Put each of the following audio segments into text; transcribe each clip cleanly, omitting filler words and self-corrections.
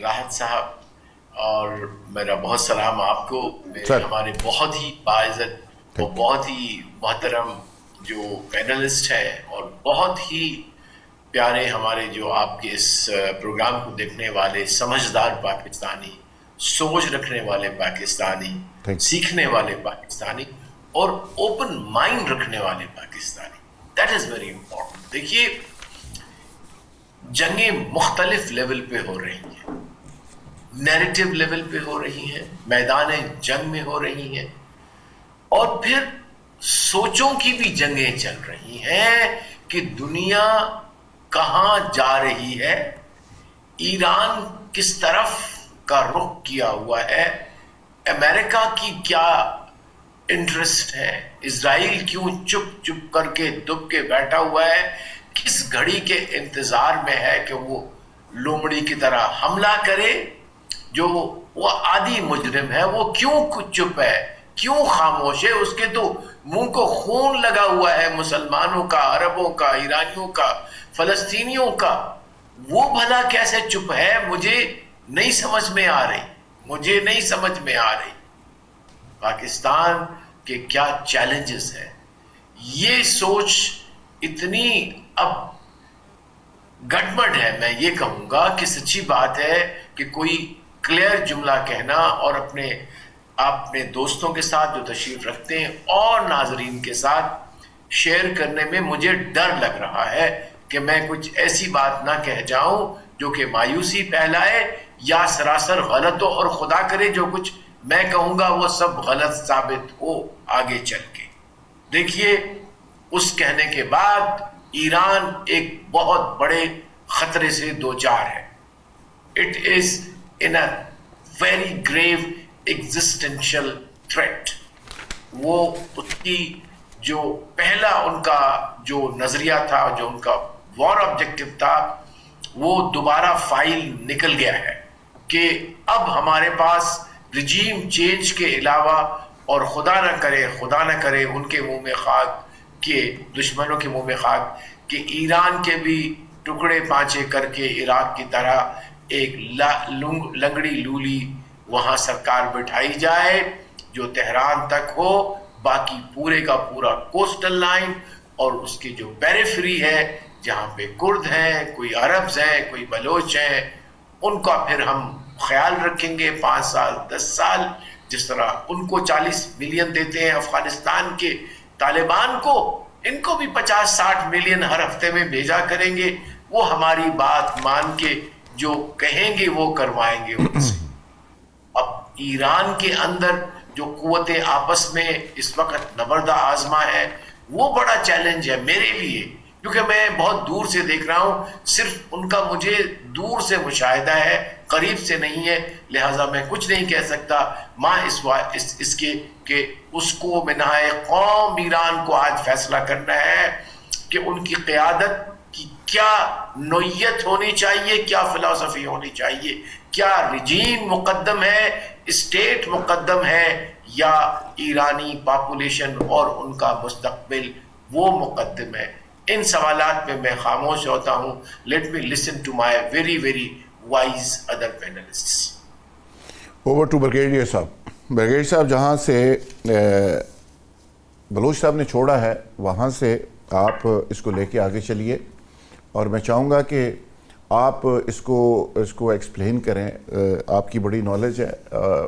راحت صاحب اور میرا بہت سلام آپ کو، ہمارے بہت ہی باعزت اور بہت ہی محترم جو پینلسٹ ہے اور بہت ہی پیارے ہمارے جو آپ کے اس پروگرام کو دیکھنے والے سمجھدار پاکستانی، سوچ رکھنے والے پاکستانی، سیکھنے والے پاکستانی اور اوپن مائنڈ رکھنے والے Pakistani. That is very important. دیکھیے جنگیں مختلف لیول پہ ہو رہی ہیں، نیریٹو لیول پہ ہو رہی ہیں، میدان جنگ میں ہو رہی ہیں، اور پھر سوچوں کی بھی جنگیں چل رہی ہیں کہ دنیا کہاں جا رہی ہے، ایران کس طرف کا رخ کیا ہوا ہے، امریکہ کی کیا انٹرسٹ ہے، اسرائیل کیوں چپ چپ کر کے دب کے بیٹھا ہوا ہے، کس گھڑی کے انتظار میں ہے کہ وہ لومڑی کی طرح حملہ کرے. جو وہ عادی مجرم ہے وہ کیوں چپ ہے، کیوں خاموش ہے، اس کے تو منہ کو خون لگا ہوا ہے مسلمانوں کا، عربوں کا، ایرانیوں کا، فلسطینیوں کا. وہ بھلا کیسے چپ ہے؟ مجھے نہیں سمجھ میں آ رہی، مجھے نہیں سمجھ میں آ رہی. پاکستان کے کیا چیلنجز ہیں، یہ سوچ اتنی اب گڑبڑ ہے. میں یہ کہوں گا کہ سچی بات ہے کہ کوئی کلیئر جملہ کہنا اور اپنے دوستوں کے ساتھ جو تشریف رکھتے ہیں اور ناظرین کے ساتھ شیئر کرنے میں مجھے ڈر لگ رہا ہے کہ میں کچھ ایسی بات نہ کہہ جاؤں جو کہ مایوسی پھیلائے یا سراسر غلط ہو، اور خدا کرے جو کچھ میں کہوں گا وہ سب غلط ثابت ہو آگے چل کے. دیکھیے اس کہنے کے بعد ایران ایک بہت بڑے خطرے سے دوچار ہے. It is in a very grave existential threat. وہ اس کی جو پہلا ان کا جو نظریہ تھا، جو ان کا وار آبجیکٹو تھا، وہ دوبارہ فائل نکل گیا ہے کہ اب ہمارے پاس رجیم چینج کے علاوہ، اور خدا نہ کرے ان کے منہ میں خاک، کہ دشمنوں کے منہ میں خاک، کہ ایران کے بھی ٹکڑے پانچے کر کے عراق کی طرح ایک لنگڑی لولی وہاں سرکار بٹھائی جائے جو تہران تک ہو، باقی پورے کا پورا کوسٹل لائن اور اس کی جو پیریفری ہے جہاں پہ کرد ہیں، کوئی عربز ہیں، کوئی بلوچ ہیں، ان کا پھر ہم خیال رکھیں گے 5 سال 10 سال. جس طرح ان کو 40 ملین دیتے ہیں افغانستان کے طالبان کو، ان کو بھی 50-60 ملین ہر ہفتے میں بھیجا کریں گے. وہ ہماری بات مان کے جو کہیں گے وہ کروائیں گے ان سے. اب ایران کے اندر جو قوتیں آپس میں اس وقت نبردہ آزما ہے، وہ بڑا چیلنج ہے میرے لیے، کیونکہ میں بہت دور سے دیکھ رہا ہوں. صرف ان کا مجھے دور سے مشاہدہ ہے، قریب سے نہیں ہے، لہٰذا میں کچھ نہیں کہہ سکتا. ماں اس کے کہ اس کو منہائے قوم ایران کو آج فیصلہ کرنا ہے کہ ان کی قیادت کی کیا نوعیت ہونی چاہیے، کیا فلسفی ہونی چاہیے، کیا رجیم مقدم ہے، اسٹیٹ مقدم ہے، یا ایرانی پاپولیشن اور ان کا مستقبل وہ مقدم ہے. ان سوالات میں میں خاموش ہوتا ہوں. Let me listen to my very very wise other panelists. Over to brigadier صاحب. بریگیڈیئر صاحب جہاں سے بلوچ صاحب نے چھوڑا ہے وہاں سے آپ اس کو لے کے آگے چلیے، اور میں چاہوں گا کہ آپ اس کو ایکسپلین کریں. آپ کی بڑی نالج ہے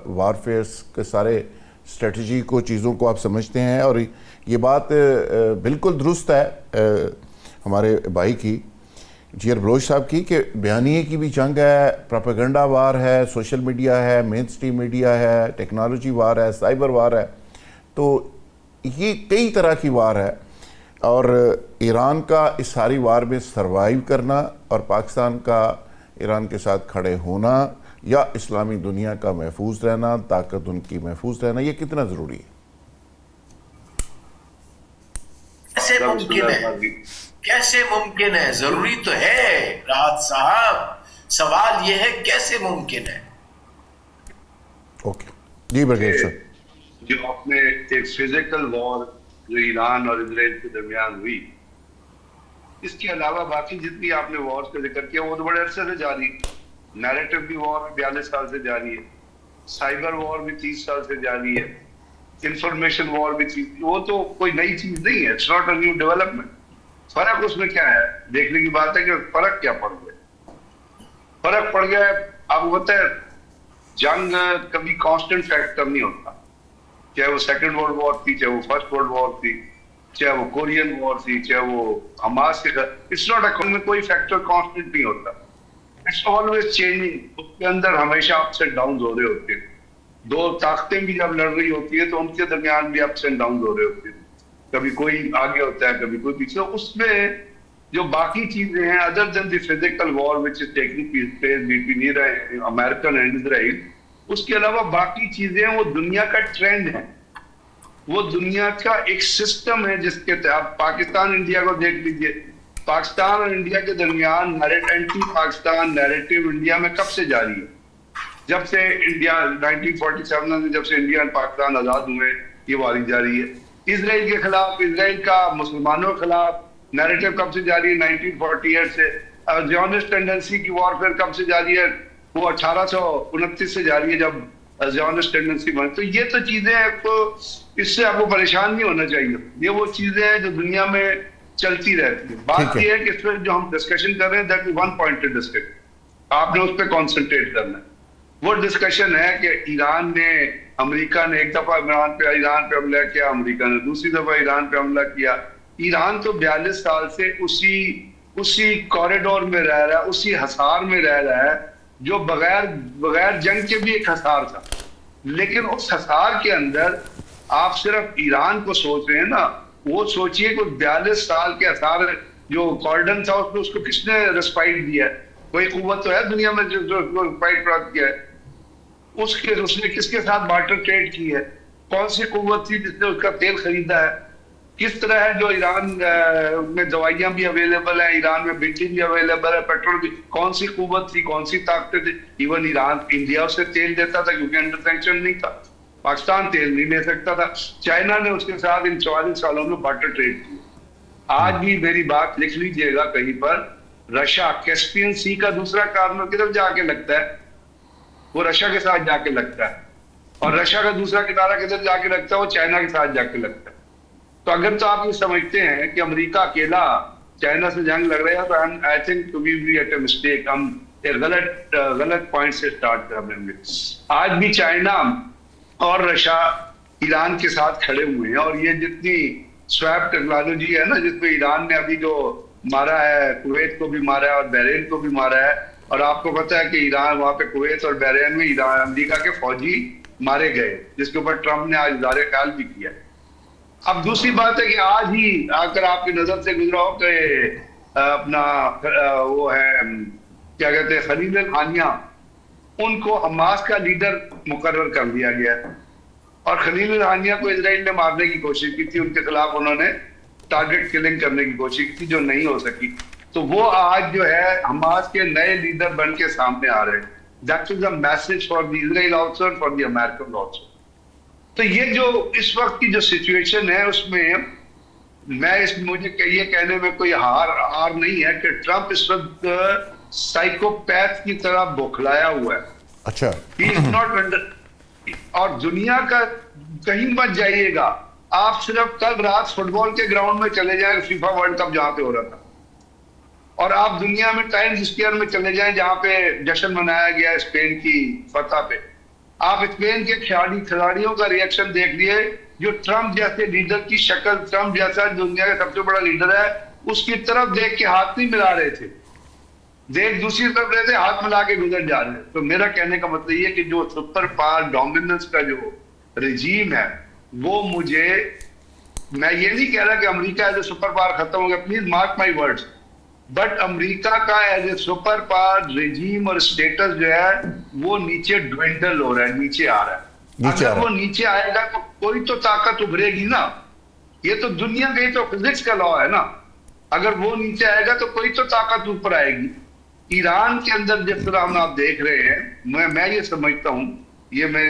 وارفیئرس کے سارے اسٹریٹجی کو، چیزوں کو آپ سمجھتے ہیں، اور یہ بات بالکل درست ہے ہمارے بھائی کی، جیر بلوچ صاحب کی، کہ بیانیے کی بھی جنگ ہے، پروپیگنڈا وار ہے، سوشل میڈیا ہے، مین سٹریم میڈیا ہے، ٹیکنالوجی وار ہے، سائبر وار ہے. تو یہ کئی طرح کی وار ہے، اور ایران کا اس ساری وار میں سروائیو کرنا اور پاکستان کا ایران کے ساتھ کھڑے ہونا یا اسلامی دنیا کا محفوظ رہنا، طاقت ان کی محفوظ رہنا، یہ کتنا ضروری ہے؟ کیسے ممکن ہے؟ ضروری تو ہے راحت صاحب. سوال یہ ہے کیسے ممکن ہے. اوکے جی برگیڈ صاحب. جو آپ نے ایک فزیکل وار جو ایران اور اسرائیل کے درمیان ہوئی، اس کے علاوہ باقی جتنی آپ نے وار کا ذکر کیا وہ تو بڑے عرصے سے جاری ہے. نیریٹو کی وار 42 سال سے جاری ہے, سائبر وار بھی 30 سال سے جاری ہے, انفارمیشن وار بھی وہ تو کوئی نئی چیز نہیں ہے. It's not a new development. فرق اس میں کیا ہے, دیکھنے کی بات ہے کہ فرق کیا پڑ گیا. فرق پڑ گیا ہے, آپ کو پتہ ہے جنگ کبھی کانسٹنٹ فیکٹر نہیں ہوتا, چاہے وہ سیکنڈ ورلڈ وار تھی, چاہے وہ فرسٹ ورلڈ وار تھی, چاہے وہ کورین وار تھی, چاہے وہ حماس کے. اٹس ناٹ اے, میں کوئی فیکٹر کانسٹنٹ نہیں ہوتا. It's always changing. اس کے اندر ہمیشہ اپس اینڈ ڈاؤنز ہو رہے ہوتے ہیں. دو طاقتیں بھی جب لڑ رہی ہوتی ہے تو ان کے درمیان بھی اپس اینڈ ڈاؤنز ہو رہے ہوتے ہیں. کبھی کوئی آگے ہوتا ہے, کبھی کوئی پیچھے. اس میں جو باقی چیزیں ہیں other then the physical war which is taking place between American and Israel, اس کے علاوہ باقی چیزیں وہ دنیا کا ٹرینڈ ہے, وہ دنیا کا ایک سسٹم ہے جس کے تحت پاکستان انڈیا کو دیکھ لیجئے. پاکستان اور انڈیا کے درمیان اینٹی پاکستان نیریٹو انڈیا میں کب سے جاری ہے؟ جب سے انڈیا 1947 میں جب سے انڈیا اور پاکستان آزاد ہوئے یہ واری جاری ہے. اسرائیل کے خلاف, اسرائیل کا مسلمانوں کے خلاف نیریٹو کب سے جاری ہے؟ 1948 سے. زیونسٹ ٹینڈنسی کی وارفیئر کب سے جاری ہے؟ وہ 1829 سے جاری ہے جب زیونسٹ ٹینڈنسی بنے. تو یہ تو چیزیں تو اس سے آپ کو پریشان نہیں ہونا چاہیے. یہ وہ چیزیں ہیں جو دنیا میں چلتی رہتی ہیں. بات یہ ہے کہ اس پہ جو ہم ڈسکشن کر رہے ہیں that is one pointed discussion, آپ نے اس پہ کانسنٹریٹ کرنا ہے. وہ ڈسکشن ہے کہ ایران نے, امریکہ نے ایک دفعہ ایران پہ حملہ کیا, امریکہ نے دوسری دفعہ ایران پہ حملہ کیا. ایران تو 42 سال سے اسی کوریڈور میں رہ رہا ہے, اسی حصار میں رہ رہا ہے جو بغیر جنگ کے بھی ایک حصار تھا. لیکن اس حصار کے اندر آپ صرف ایران کو سوچ رہے ہیں نا, وہ سوچئے کہ 42 سال کے حصار جو کارڈن تھا اس میں اس کو کس نے ریسپائٹ دیا ہے؟ کوئی قوت تو ہے دنیا میں جو ریسپائٹ پراپت کیا ہے. اس نے کس کے ساتھ بارٹر ٹریڈ کی ہے؟ کون سی قوت تھی جس نے اس کا تیل خریدا ہے؟ کس طرح ہے جو ایران میں دوائیاں بھی اویلیبل ہیں, ایران میں بجلی بھی اویلیبل ہے, پیٹرول بھی. کون سی قوت تھی, کون سی طاقتیں تھی؟ ایون ایران انڈیا اسے تیل دیتا تھا کیونکہ انڈر سینکشن نہیں تھا, پاکستان تیل نہیں لے سکتا تھا. چائنا نے اس کے ساتھ ان 44 سالوں میں بارٹر ٹریڈ کیا. آج بھی میری بات لکھ لیجئے گا کہیں پر, رشیا کیسپین سی کا دوسرا کارنر کدھر جا کے لگتا ہے؟ وہ رشیا کے ساتھ جا کے لگتا ہے. اور رشیا کا دوسرا کنارہ کدھر جا کے لگتا ہے؟ وہ چائنا کے ساتھ جا کے لگتا ہے. تو اگر تو آپ یہ سمجھتے ہیں کہ امریکہ اکیلا چائنا سے جنگ لگ رہا ہے تو I think to be at a mistake. ہم ایک غلط پوائنٹ سے سٹارٹ کر رہے ہیں. آج بھی چائنا اور رشیا ایران کے ساتھ کھڑے ہوئے ہیں, اور یہ جتنی سویپ ٹیکنالوجی ہے نا, جس میں ایران نے ابھی جو مارا ہے, کویت کو بھی مارا ہے اور بحرین کو بھی مارا ہے. اور آپ کو پتا ہے کہ ایران وہاں پہ کویت اور بحرین میں امریکہ کے فوجی مارے گئے, جس کے اوپر ٹرمپ نے آج اظہار خیال بھی کیا. اب دوسری بات ہے کہ آج ہی آ کر آپ کی نظر سے گزرا ہو کہ اپنا وہ ہے کیا کہتے ہیں خلیل الحانیہ, ان کو حماس کا لیڈر مقرر کر دیا گیا ہے. اور خلیل الحانیہ کو اسرائیل نے مارنے کی کوشش کی تھی, ان کے خلاف انہوں نے ٹارگٹ کلنگ کرنے کی کوشش کی تھی جو نہیں ہو سکی. تو وہ آج جو ہے حماس کے نئے لیڈر بن کے سامنے آ رہے ہیں. That is a message for the Israel also and for the American also. تو یہ جو اس وقت کی جو سچویشن ہے اس میں مجھے یہ کہنے میں کوئی ہار نہیں ہے کہ ٹرمپ اس وقت سائیکوپیتھ کی طرح بوکھلایا ہوا ہے. اچھا, اور دنیا کا کہیں مت جائیے گا, آپ صرف کل رات فٹ بال کے گراؤنڈ میں چلے جائیں, فیفا ورلڈ کپ جہاں پہ ہو رہا تھا, اور آپ دنیا میں ٹائمز اسکوائر میں چلے جائیں جہاں پہ جشن منایا گیا اسپین کی فتح پہ. آپ اسپین کے کھلاڑیوں کا ری ایکشن دیکھ لیے, جو ٹرمپ جیسے لیڈر کی شکل, ٹرمپ جیسا دنیا کا سب سے بڑا لیڈر ہے, اس کی طرف دیکھ کے ہاتھ نہیں ملا رہے تھے, دیکھ دوسری طرف رہے تھے, ہاتھ ملا کے گزر جا رہے ہیں. تو میرا کہنے کا مطلب یہ کہ جو سپر پاور ڈومیننس کا جو رجیم ہے وہ میں یہ نہیں کہہ رہا کہ امریکہ ایز اے سپر پاور ختم ہو گیا, please mark my words, but امریکہ کا as a super power regime اور اسٹیٹس جو ہے وہ نیچے ڈوینڈل ہو رہا ہے, نیچے آ رہا ہے. اگر وہ نیچے آئے گا تو کوئی تو طاقت ابھرے گی نا. یہ تو دنیا کا, یہ تو فزکس کا لا ہے نا. اگر وہ نیچے آئے گا تو کوئی تو طاقت اوپر آئے گی. ایران کے اندر جس طرح ہم آپ دیکھ رہے ہیں, میں یہ سمجھتا ہوں یہ میں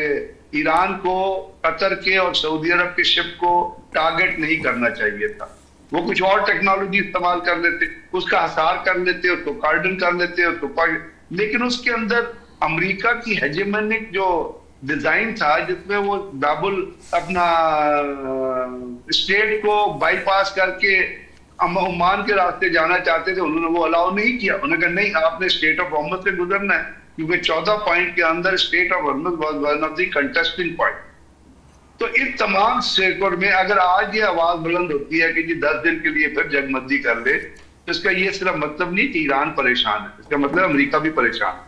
ایران کو قطر کے اور سعودی عرب کے شپ کو ٹارگٹ نہیں کرنا چاہیے تھا. وہ کچھ اور ٹیکنالوجی استعمال کر لیتے, اس کا حصار کر لیتے, اس کو کارڈن کر لیتے, اس کو لیکن اس کے اندر امریکہ کی ہیجیمنک جو ڈیزائن تھا جس میں وہ ڈبل اپنا اسٹیٹ کو بائی پاس کر کے عمان کے راستے جانا چاہتے تھے, انہوں نے وہ الاؤ نہیں کیا. انہوں نے کہا نہیں, آپ نے اسٹیٹ آف ہارمز سے گزرنا ہے, کیونکہ 14 پوائنٹ کے اندر state of Hormuz was one of the contesting point. تو ان تمام سیکٹر میں اگر آج یہ آواز بلند ہوتی ہے کہ جی 10 دن کے لیے پھر جنگ بندی کر لے, تو اس کا یہ صرف مطلب نہیں کہ ایران پریشان ہے, اس کا مطلب امریکہ بھی پریشان ہے.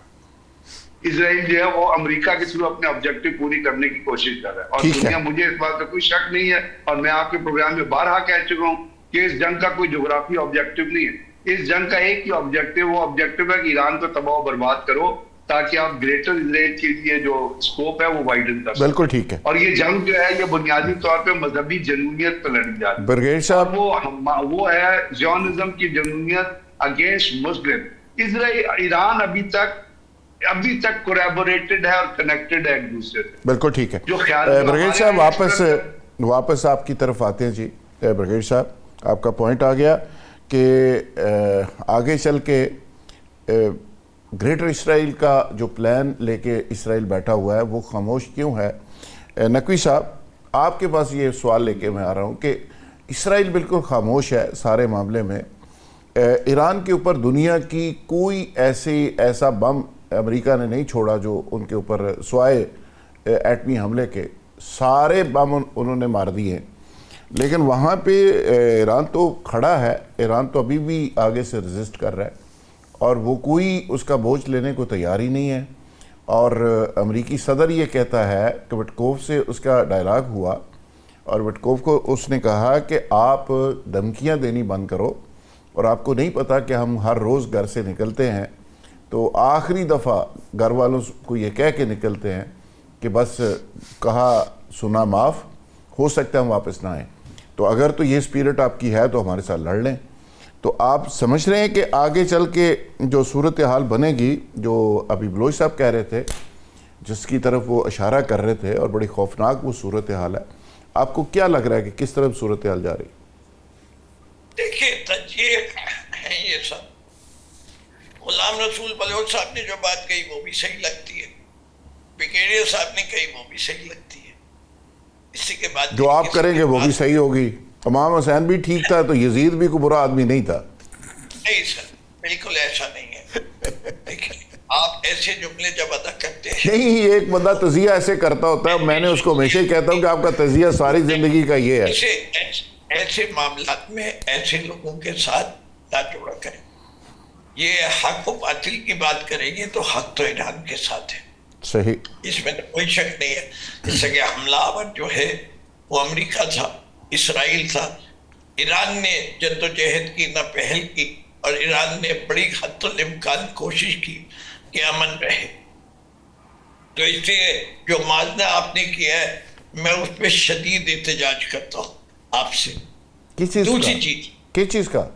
اسرائیل جو ہے وہ امریکہ کے تھرو اپنے آبجیکٹو پوری کرنے کی کوشش کر رہا ہے, اور دنیا, مجھے اس بات کا کوئی شک نہیں ہے, اور میں آپ کے پروگرام میں بارہا کہہ چکا ہوں کہ اس جنگ کا کوئی جغرافی آبجیکٹو نہیں ہے. اس جنگ کا ایک ہی آبجیکٹو, وہ آبجیکٹو ہے کہ ایران کو تباہ و برباد کرو تاکہ آپ گریٹر اسرائیل کے لیے جو اسکوپ ہے وہ وائڈن کر سکیں. بالکل ٹھیک ہے. اور یہ جنگ جو ہے یہ بنیادی طور پہ مذہبی جنونیت پہ لڑی جا رہی ہے. برگیڈ صاحب, وہ ہے زیونزم کی جنونیت اگینسٹ مسلم. ایران ابھی تک کولیبوریٹڈ ہے اور کنیکٹڈ ہے ایک دوسرے سے. بالکل ٹھیک ہے. برگیڈ صاحب واپس آپ کی طرف آتے ہیں. جی برگیڈ صاحب, آپ کا پوائنٹ آ گیا کہ آگے چل کے گریٹر اسرائیل کا جو پلان لے کے اسرائیل بیٹھا ہوا ہے وہ خاموش کیوں ہے. نقوی صاحب, آپ کے پاس یہ سوال لے کے میں آ رہا ہوں کہ اسرائیل بالکل خاموش ہے سارے معاملے میں. ایران کے اوپر دنیا کی کوئی ایسا بم امریکہ نے نہیں چھوڑا جو ان کے اوپر سوائے ایٹمی حملے کے, سارے بم انہوں نے مار دیے, لیکن وہاں پہ ایران تو کھڑا ہے, ایران تو ابھی بھی آگے سے ریزسٹ کر رہا ہے, اور وہ کوئی اس کا بوجھ لینے کو تیار ہی نہیں ہے. اور امریکی صدر یہ کہتا ہے کہ وٹکوف سے اس کا ڈائلاگ ہوا, اور وٹکوف کو اس نے کہا کہ آپ دھمکیاں دینی بند کرو, اور آپ کو نہیں پتا کہ ہم ہر روز گھر سے نکلتے ہیں تو آخری دفعہ گھر والوں کو یہ کہہ کے نکلتے ہیں کہ بس کہا سنا معاف, ہو سکتا ہے ہم واپس نہ آئیں. تو اگر تو یہ اسپیرٹ آپ کی ہے تو ہمارے ساتھ لڑ لیں. تو آپ سمجھ رہے ہیں کہ آگے چل کے جو صورتحال بنے گی, جو ابھی بلوچ صاحب کہہ رہے تھے, جس کی طرف وہ اشارہ کر رہے تھے, اور بڑی خوفناک وہ صورتحال ہے, آپ کو کیا لگ رہا ہے کہ کس طرف صورتحال جا رہی؟ دیکھیے تجزیے ہیں یہ سب. غلام رسول بلوچ صاحب نے جو بات کہی وہ بھی صحیح لگتی ہے, بریگیڈیئر صاحب نے کہی وہ بھی صحیح لگتی ہے. اسی کے بعد جو آپ کریں گے وہ بھی صحیح ہوگی. امام حسین بھی ٹھیک تھا تو یزید بھی کوئی برا آدمی نہیں تھا. نہیں سر, بالکل ایسا نہیں ہے. دیکھیں آپ ایسے جملے جب ادا کرتے ہیں, نہیں, ایک بندہ تزیہ ایسے کرتا ہوتا ہے, میں نے اس کو ہمیشہ ہی کہتا ہوں کہ آپ کا تزیہ ساری زندگی کا یہ ہے. ایسے معاملات میں ایسے لوگوں کے ساتھ نہ جوڑا کریں. یہ حق و باطل کی بات کریں گے تو حق تو ایران کے ساتھ ہے, صحیح, اس میں کوئی شک نہیں ہے. جس سے کہ حملہ آور جو ہے وہ امریکہ تھا, اسرائیل تھا. ایران نے جد و جہد کی, نہ پہل کی, اور ایران نے بڑی حد الامکان کوشش کی کہ امن رہے. تو اس لیے جو موازنہ آپ نے کیا ہے میں اس پہ شدید احتجاج کرتا ہوں آپ سے. دوسری چیز کا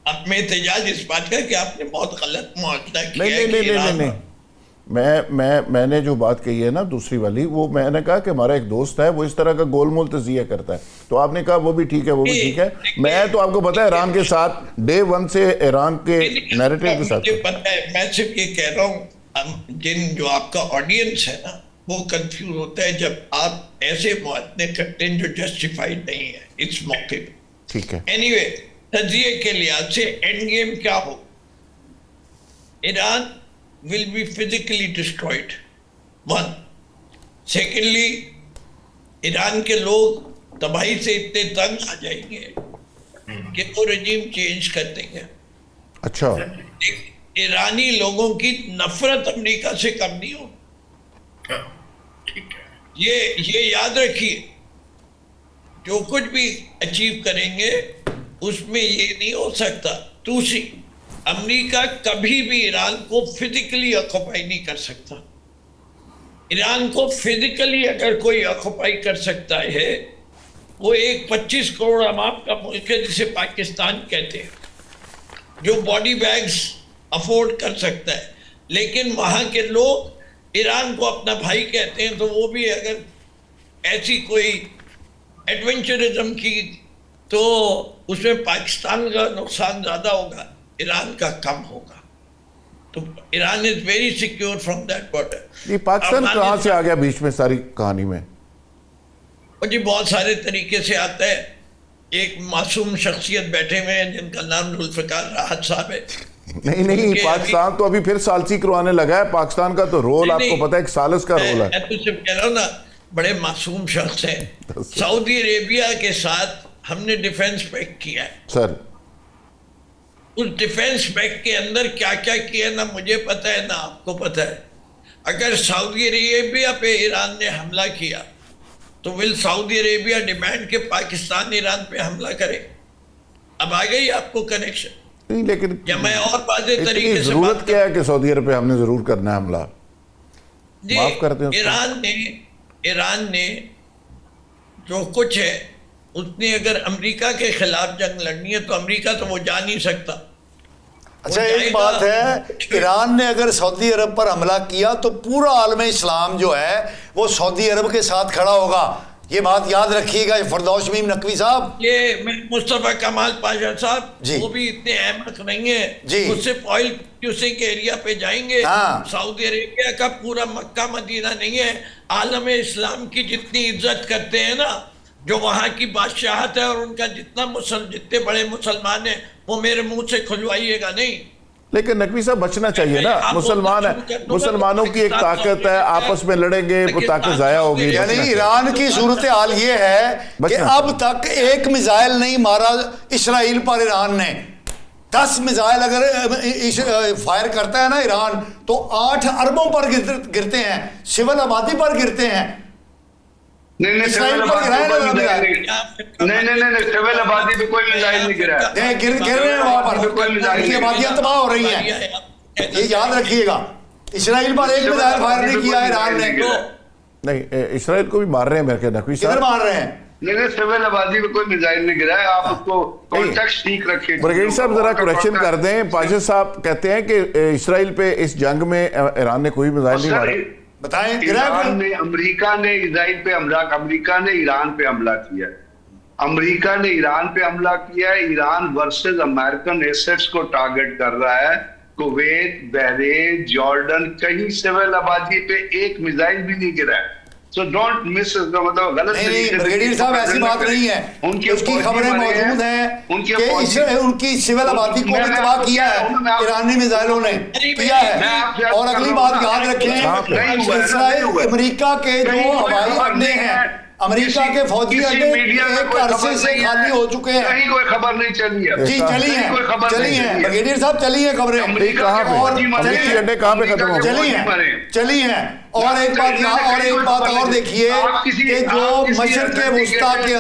اب میں احتجاج اس بات کا کہ آپ نے بہت غلط موازنہ کیا ہے. نہیں, میں نے جو بات کہی ہے نا دوسری والی, وہ میں نے کہا کہ ہمارا ایک دوست ہے وہ اس طرح کا گول مول تجزیہ کرتا ہے, تو آپ نے کہا وہ بھی ٹھیک ہے, وہ بھی ٹھیک ہے. میں تو آپ کو پتا ہے ایران کے ساتھ ڈے ون سے ایران کے نیریٹو کے ساتھ میں صرف یہ کہہ رہا ہوں جو آپ کا آڈینس ہے نا وہ کنفیوز ہوتا ہے جب آپ ایسے موازنے کرتے ہیں جو جسٹیفائڈ نہیں ہے اس موقع پہ. ٹھیک ہے. اینی وے تجزیے کے لحاظ سے اینڈ گیم کیا ہو, Iran will be physically destroyed. One. Secondly, Iran کے لوگ تباہی سے اتنے تنگ آ جائیں گے کہ وہ رجیم چینج کر دیں گے. اچھا, ایرانی لوگوں کی نفرت امریکہ سے کم نہیں ہو. یہ یاد رکھیے, جو کچھ بھی اچیو کریں گے اس میں یہ نہیں ہو سکتا. دوسری, امریکہ کبھی بھی ایران کو فزیکلی آکوپائی نہیں کر سکتا. ایران کو فزیکلی اگر کوئی آکوپائی کر سکتا ہے وہ ایک 25 کروڑ عوام کا ملک ہے جسے پاکستان کہتے ہیں, جو باڈی بیگز افورڈ کر سکتا ہے. لیکن وہاں کے لوگ ایران کو اپنا بھائی کہتے ہیں, تو وہ بھی اگر ایسی کوئی ایڈونچرزم کی تو اس میں پاکستان کا نقصان زیادہ ہوگا، ایران کا کم ہوگا. تو Iran is very secure from that border. یہ پاکستان کہاں سے آ گیا بیچ میں ساری کہانی میں؟ جی بہت سارے طریقے سے آتا ہے. ایک معصوم شخصیت بیٹھے ہوئے ہیں جن کا نام ذوالفقار راحت صاحب ہے. نہیں پاکستان تو ابھی پھر ثالثی کروانے لگا ہے. پاکستان کا تو رول آپ کو پتہ ہے ایک ثالث کا رول ہے. میں تو صرف کہہ رہا ہوں نا، بڑے معصوم شخص ہیں. سعودی عربیہ کے ساتھ ہم نے ڈیفنس پیکٹ کیا ہے. سر اس ڈیفنس پیکٹ کے اندر کیا کیا کیا نہ مجھے پتہ ہے نہ آپ کو پتہ ہے. اگر سعودی عربیہ پہ ایران نے حملہ کیا تو ول سعودی عربیہ ڈیمانڈ کہ پاکستان ایران پہ حملہ کرے؟ اب آ گئی آپ کو کنیکشن. نہیں لیکن یا میں اور واضح طریقے سے ضرورت کیا ہے کہ سعودی عرب پہ ہم نے ضرور کرنا ہے حملہ؟ جی معاف کرتے ہیں ایران نے جو کچھ ہے اس نے اگر امریکہ کے خلاف جنگ لڑنی ہے تو امریکہ تو وہ جا نہیں سکتا. اچھا ایک بات ہے، ایران نے اگر سعودی عرب پر حملہ کیا تو پورا عالم اسلام جو ہے وہ سعودی عرب کے ساتھ کھڑا ہوگا. یہ بات یاد رکھیے گا فردوس شمیم نقوی صاحب. یہ مصطفیٰ کمال پاشا صاحب وہ بھی اتنے احمق نہیں ہیں. اس سے آئل پروڈیوسنگ ایریا پہ جائیں گے. سعودی عربیہ کا پورا مکہ مدینہ نہیں ہے. عالم اسلام کی جتنی عزت کرتے ہیں نا، جو وہاں کی بادشاہت ہے اور ان کا جتنے بڑے مسلمان ہیں، وہ میرے منہ سے کھلوائیے گا نہیں. لیکن نقوی صاحب بچنا چاہیے نا. مسلمان ہے، مسلمانوں کی ایک طاقت ہے، آپس میں لڑیں گے وہ طاقت ضائع ہوگی. یعنی ایران کی صورتحال یہ ہے کہ اب تک ایک میزائل نہیں مارا اسرائیل پر ایران نے. 10 میزائل اگر فائر کرتا ہے نا ایران تو 8 اربوں پر گرتے ہیں، سول آبادی پر گرتے ہیں. نہیں سول آبادی پہ کوئی میزائل نہیں گرا ہے. گر رہے ہیں وہاں پر، ان کی آبادیاں تباہ ہو رہی ہیں. یہ یاد رکھیے گا. اسرائیل پر ایک میزائل فائر نہیں کیا ایران نے. نہیں اسرائیل کو بھی مار رہے ہیں میرے خیال نقوی صاحب. کدھر مار رہے ہیں؟ نہیں سول آبادی پہ کوئی میزائل نہیں گرا ہے. آپ اس کو کانٹیکسٹ ٹھیک رکھیں. برگیڈیئر صاحب ذرا کریکشن کر دیں. پاشا صاحب کہتے ہیں کہ اسرائیل پہ اس جنگ میں ایران نے کوئی میزائل نہیں مارا. بتائیں. امریکہ نے اسرائیل پہ حملہ، امریکہ نے ایران پہ حملہ کیا. امریکہ نے ایران پہ حملہ کیا. ایران ورسز امریکن ایسٹس کو ٹارگٹ کر رہا ہے. کویت، بحرین، جارڈن، کہیں سول آبادی پہ ایک میزائل بھی نہیں گرا ہے. سو ڈونٹ مس، مطلب غلط نہیں بریگیڈیئر صاحب ایسی بات نہیں ہے. اس کی خبریں موجود ہیں کہ ان کی سول آبادی کو بھی تباہ کیا ہے ایرانی میزائلوں نے کیا ہے. اور اگلی بات یاد رکھیں، اسرائیل امریکہ کے جو ہوائی اڈے ہیں، امریکہ کے فوجی اڈے ایک عرصے سے خالی ہو چکے ہیں. کہیں کوئی خبر نہیں چلی ہے. جی چلی ہیں بریگیڈیئر صاحب، چلی ہیں خبریں. کہاں پہ امریکی اڈے کہاں پہ ختم ہو گئے؟ چلی ہیں. اور ایک بات اور دیکھیے کہ جو مشرق وسطیٰ کے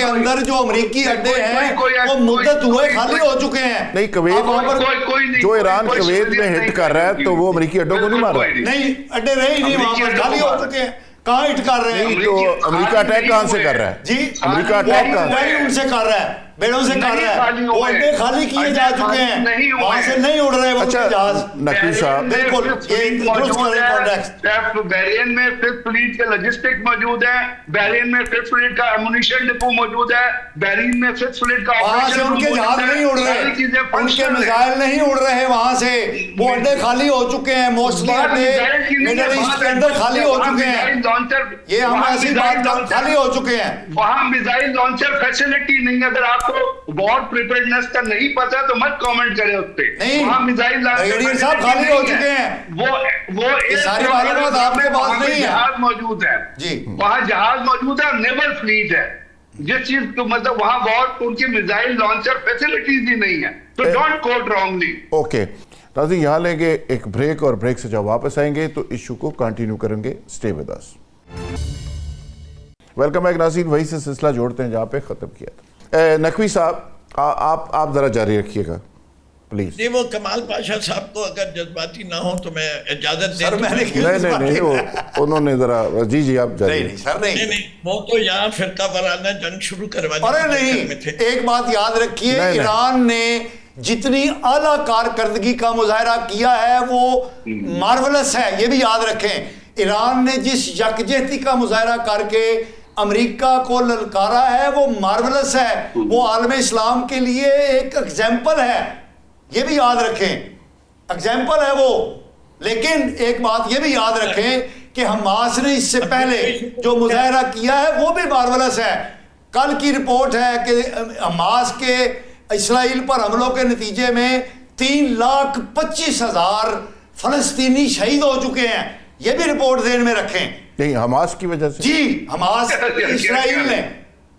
اندر جو امریکی اڈے ہیں وہ مدت ہوئے خالی ہو چکے ہیں. نہیں کویت، جو ایران کویت میں ہٹ کر رہا ہے تو وہ امریکی اڈوں کو نہیں مار رہا. نہیں اڈے رہے ہی نہیں وہاں پر، خالی ہو چکے ہیں. کہاں ہٹ کر رہے ہیں؟ تو امریکہ اٹیک کہاں سے کر رہا ہے؟ جی امریکہ اٹیک کہاں سے؟ ان سے کر رہا ہے، بیڑوں سے کر رہا ہے. وہ اڈے خالی کیے جا چکے ہیں، وہاں سے نہیں اڑ رہے وہ جہاز. نقوی صاحب بالکل یہ درست کریں کانٹیکسٹ. بحرین میں 5th فلیٹ کے لاجسٹک موجود ہے. بحرین میں 5th فلیٹ کا ایمونیشن ڈپو موجود ہے. بحرین میں 5th فلیٹ کا وہاں سے ان کے جہاز نہیں اڑ رہے، ان کے میزائل نہیں اڑ رہے وہاں سے. وہ اڈے خالی ہو چکے ہیں، موسٹلی اڈے مڈل ایسٹ کے اندر خالی ہو چکے ہیں. یہ ہم ایسی بات خالی ہو چکے ہیں. وہاں میزائل لانچر فیسلٹی نہیں. اگر آپ کو وار پریپیئرنس کا نہیں پتا تو مت کامنٹ کریں اس پہ. وہاں میزائل بریگیڈیئر صاحب خالی ہو چکے ہیں. وہ ساری معلومات آپ کے پاس نہیں ہے. جہاز موجود ہے جی، وہاں جہاز موجود ہے، نیول فلیٹ ہے. جس چیز کو مطلب وہاں بہت ان کی میزائل لانچر فیسلٹیز ہی نہیں ہے. تو ڈونٹ کوٹ رانگلی. اوکے ناظرین، یہاں لیں گے ایک بریک اور بریک سے جب واپس آئیں گے تو ایشو کو کنٹینیو کریں گے. Stay with us. Welcome back ناظرین. وہی سے سلسلہ جوڑتے ہیں جہاں پہ ختم کیا تھا. نقوی صاحب آپ ذرا جاری رکھیے گا پلیز. نہیں وہ کمال پاشا صاحب کو اگر جذباتی نہ ہو تو میں اجازت دیں. نہیں انہوں نے ذرا جی آپ جاری. نہیں وہ تو یہاں فرقہ وارانہ جنگ شروع کروانے. ارے نہیں، ایک بات یاد رکھیے، ایران نے جتنی اعلیٰ کارکردگی کا مظاہرہ کیا ہے وہ مارولس ہے. یہ بھی یاد رکھیں، ایران نے جس یکجہتی کا مظاہرہ کر کے امریکہ کو للکارا ہے وہ مارولس ہے, وہ عالم اسلام کے لیے ایک ایگزامپل ہے, یہ بھی یاد رکھیں, ایگزامپل ہے وہ. لیکن ایک بات یہ بھی یاد رکھیں کہ حماس نے اس سے پہلے جو مظاہرہ کیا ہے وہ بھی مارولس ہے. کل کی رپورٹ ہے کہ حماس کے اسرائیل پر حملوں کے نتیجے میں 3,25,000 فلسطینی شہید ہو چکے ہیں. یہ بھی رپورٹ ذہن میں رکھیں. نہیں, حماس کی وجہ سے؟ جی, حماس,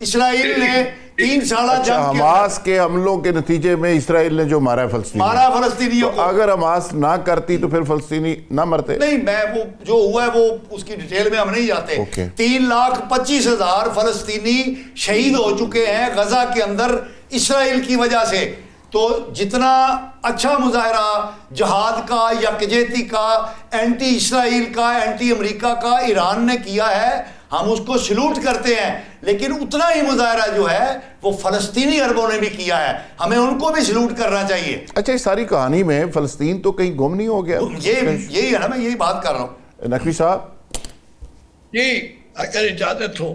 اسرائیل نے 3 سالہ جنگ حماس کے حملوں کے نتیجے میں اسرائیل نے جو مارا فلسطینیوں کو. اگر حماس نہ کرتی تو پھر فلسطینی نہ مرتے؟ نہیں, میں وہ جو ہوا ہے وہ اس کی ڈیٹیل میں ہم نہیں جاتے. 3,25,000 فلسطینی شہید ہو چکے ہیں غزہ کے اندر اسرائیل کی وجہ سے. تو جتنا اچھا مظاہرہ جہاد کا, یکجہتی کا, اینٹی اسرائیل کا, اینٹی امریکہ کا ایران نے کیا ہے, ہم اس کو سلوٹ کرتے ہیں. لیکن اتنا ہی مظاہرہ جو ہے وہ فلسطینی عربوں نے بھی کیا ہے, ہمیں ان کو بھی سلوٹ کرنا چاہیے. اچھا, اس ساری کہانی میں فلسطین تو کہیں گم نہیں ہو گیا؟ یہی ہے نا, میں یہی بات کر رہا ہوں. نقوی صاحب جی, اگر اجازت ہو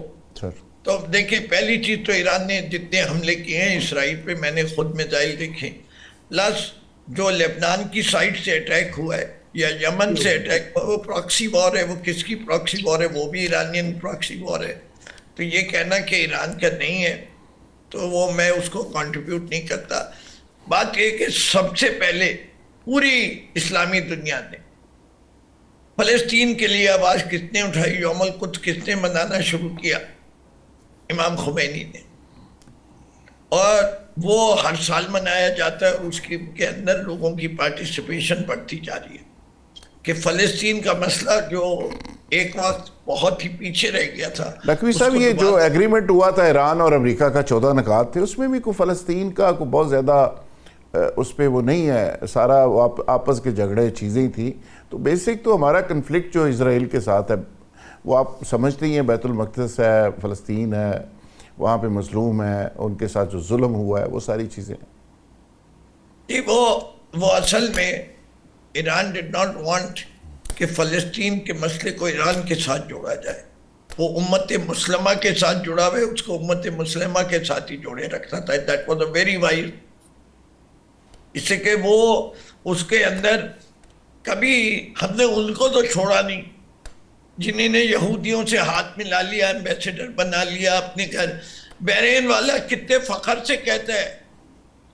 تو دیکھیں, پہلی چیز تو ایران نے جتنے حملے کیے ہیں اسرائیل پہ, میں نے خود میزائل دیکھیں, پلس جو لبنان کی سائٹ سے اٹیک ہوا ہے یا یمن سے اٹیک ہوا, وہ پراکسی وار ہے. وہ کس کی پراکسی وار ہے؟ وہ بھی ایرانین پراکسی وار ہے. تو یہ کہنا کہ ایران کا نہیں ہے تو وہ میں اس کو کنٹریبیوٹ نہیں کرتا. بات یہ کہ سب سے پہلے پوری اسلامی دنیا نے فلسطین کے لیے آواز کس نے اٹھائی؟ یوم القدس کس نے منانا شروع کیا؟ امام خمینی نے. اور وہ ہر سال منایا جاتا ہے, اس کے اندر لوگوں کی پارٹیسپیشن بڑھتی جا رہی ہے کہ فلسطین کا مسئلہ جو ایک وقت بہت ہی پیچھے رہ گیا تھا. نقوی صاحب, یہ جو ایگریمنٹ ہوا تھا ایران اور امریکہ کا 14 نکات تھے, اس میں بھی کوئی فلسطین کا کوئی بہت زیادہ اس پہ وہ نہیں ہے, سارا آپس کے جھگڑے چیزیں تھیں. تو بیسک تو ہمارا کنفلکٹ جو اسرائیل کے ساتھ ہے وہ آپ سمجھتے ہی ہیں, بیت المقدس ہے, فلسطین ہے, وہاں پہ مظلوم ہے, ان کے ساتھ جو ظلم ہوا ہے, وہ ساری چیزیں. جی, وہ اصل میں ایران ڈڈ ناٹ وانٹ کہ فلسطین کے مسئلے کو ایران کے ساتھ جوڑا جائے. وہ امت مسلمہ کے ساتھ جڑا ہوئے, اس کو امت مسلمہ کے ساتھ ہی جوڑے رکھتا تھا. That was a very wise, اس سے کہ وہ اس کے اندر کبھی ہم نے ان کو تو چھوڑا نہیں جنہیں نے یہودیوں سے ہاتھ ملا لیا, ایمبیسیڈر بنا لیا اپنے گھر. بحرین والا کتنے فخر سے کہتا ہے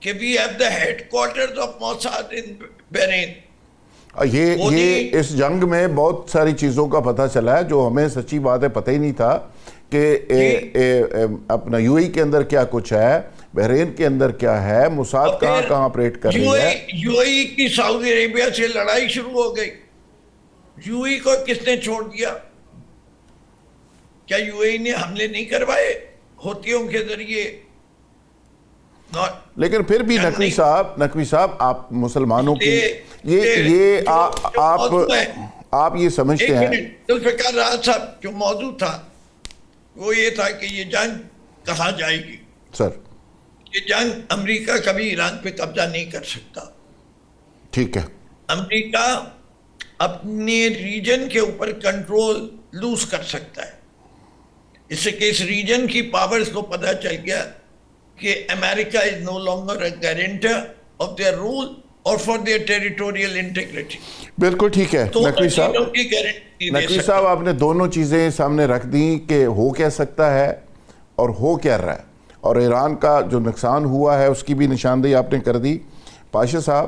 کہ we have the headquarters of Mossad in Bahrain. یہ اس جنگ میں بہت ساری چیزوں کا پتہ چلا ہے جو ہمیں سچی بات ہے پتہ ہی نہیں تھا کہ اپنا یو ای کے اندر کیا کچھ ہے, بحرین کے اندر کیا ہے, موساد کہاں آپریٹ کر رہی ہے. یو ای کی سعودی عربیہ سے لڑائی شروع ہو گئی. یو ای کو کس نے چھوڑ دیا؟ کیا یو ای نے حملے نہیں کروائے ہوتیوں کے ذریعے؟ لیکن پھر بھی نقوی صاحب آپ مسلمانوں کی یہ آپ یہ سمجھتے ہیں. ذوالفقار راز صاحب, جو موضوع تھا وہ یہ تھا کہ یہ جنگ کہاں جائے گی. سر, یہ جنگ امریکہ کبھی ایران پہ قبضہ نہیں کر سکتا. ٹھیک ہے, امریکہ اپنے ریجن کے اوپر کنٹرول لوز کر سکتا ہے. اس سے کہ اس ریجن کی پاورز کو پتہ چل گیا کہ امریکہ is no longer a guarantor of their rule اور فار دیئر ٹیریٹوریل انٹیگریٹی. بالکل ٹھیک ہے نقوی صاحب, آپ نے دونوں چیزیں سامنے رکھ دیں کہ ہو کیا سکتا ہے اور ہو کیا رہا ہے, اور ایران کا جو نقصان ہوا ہے اس کی بھی نشاندہی آپ نے کر دی. پاشا صاحب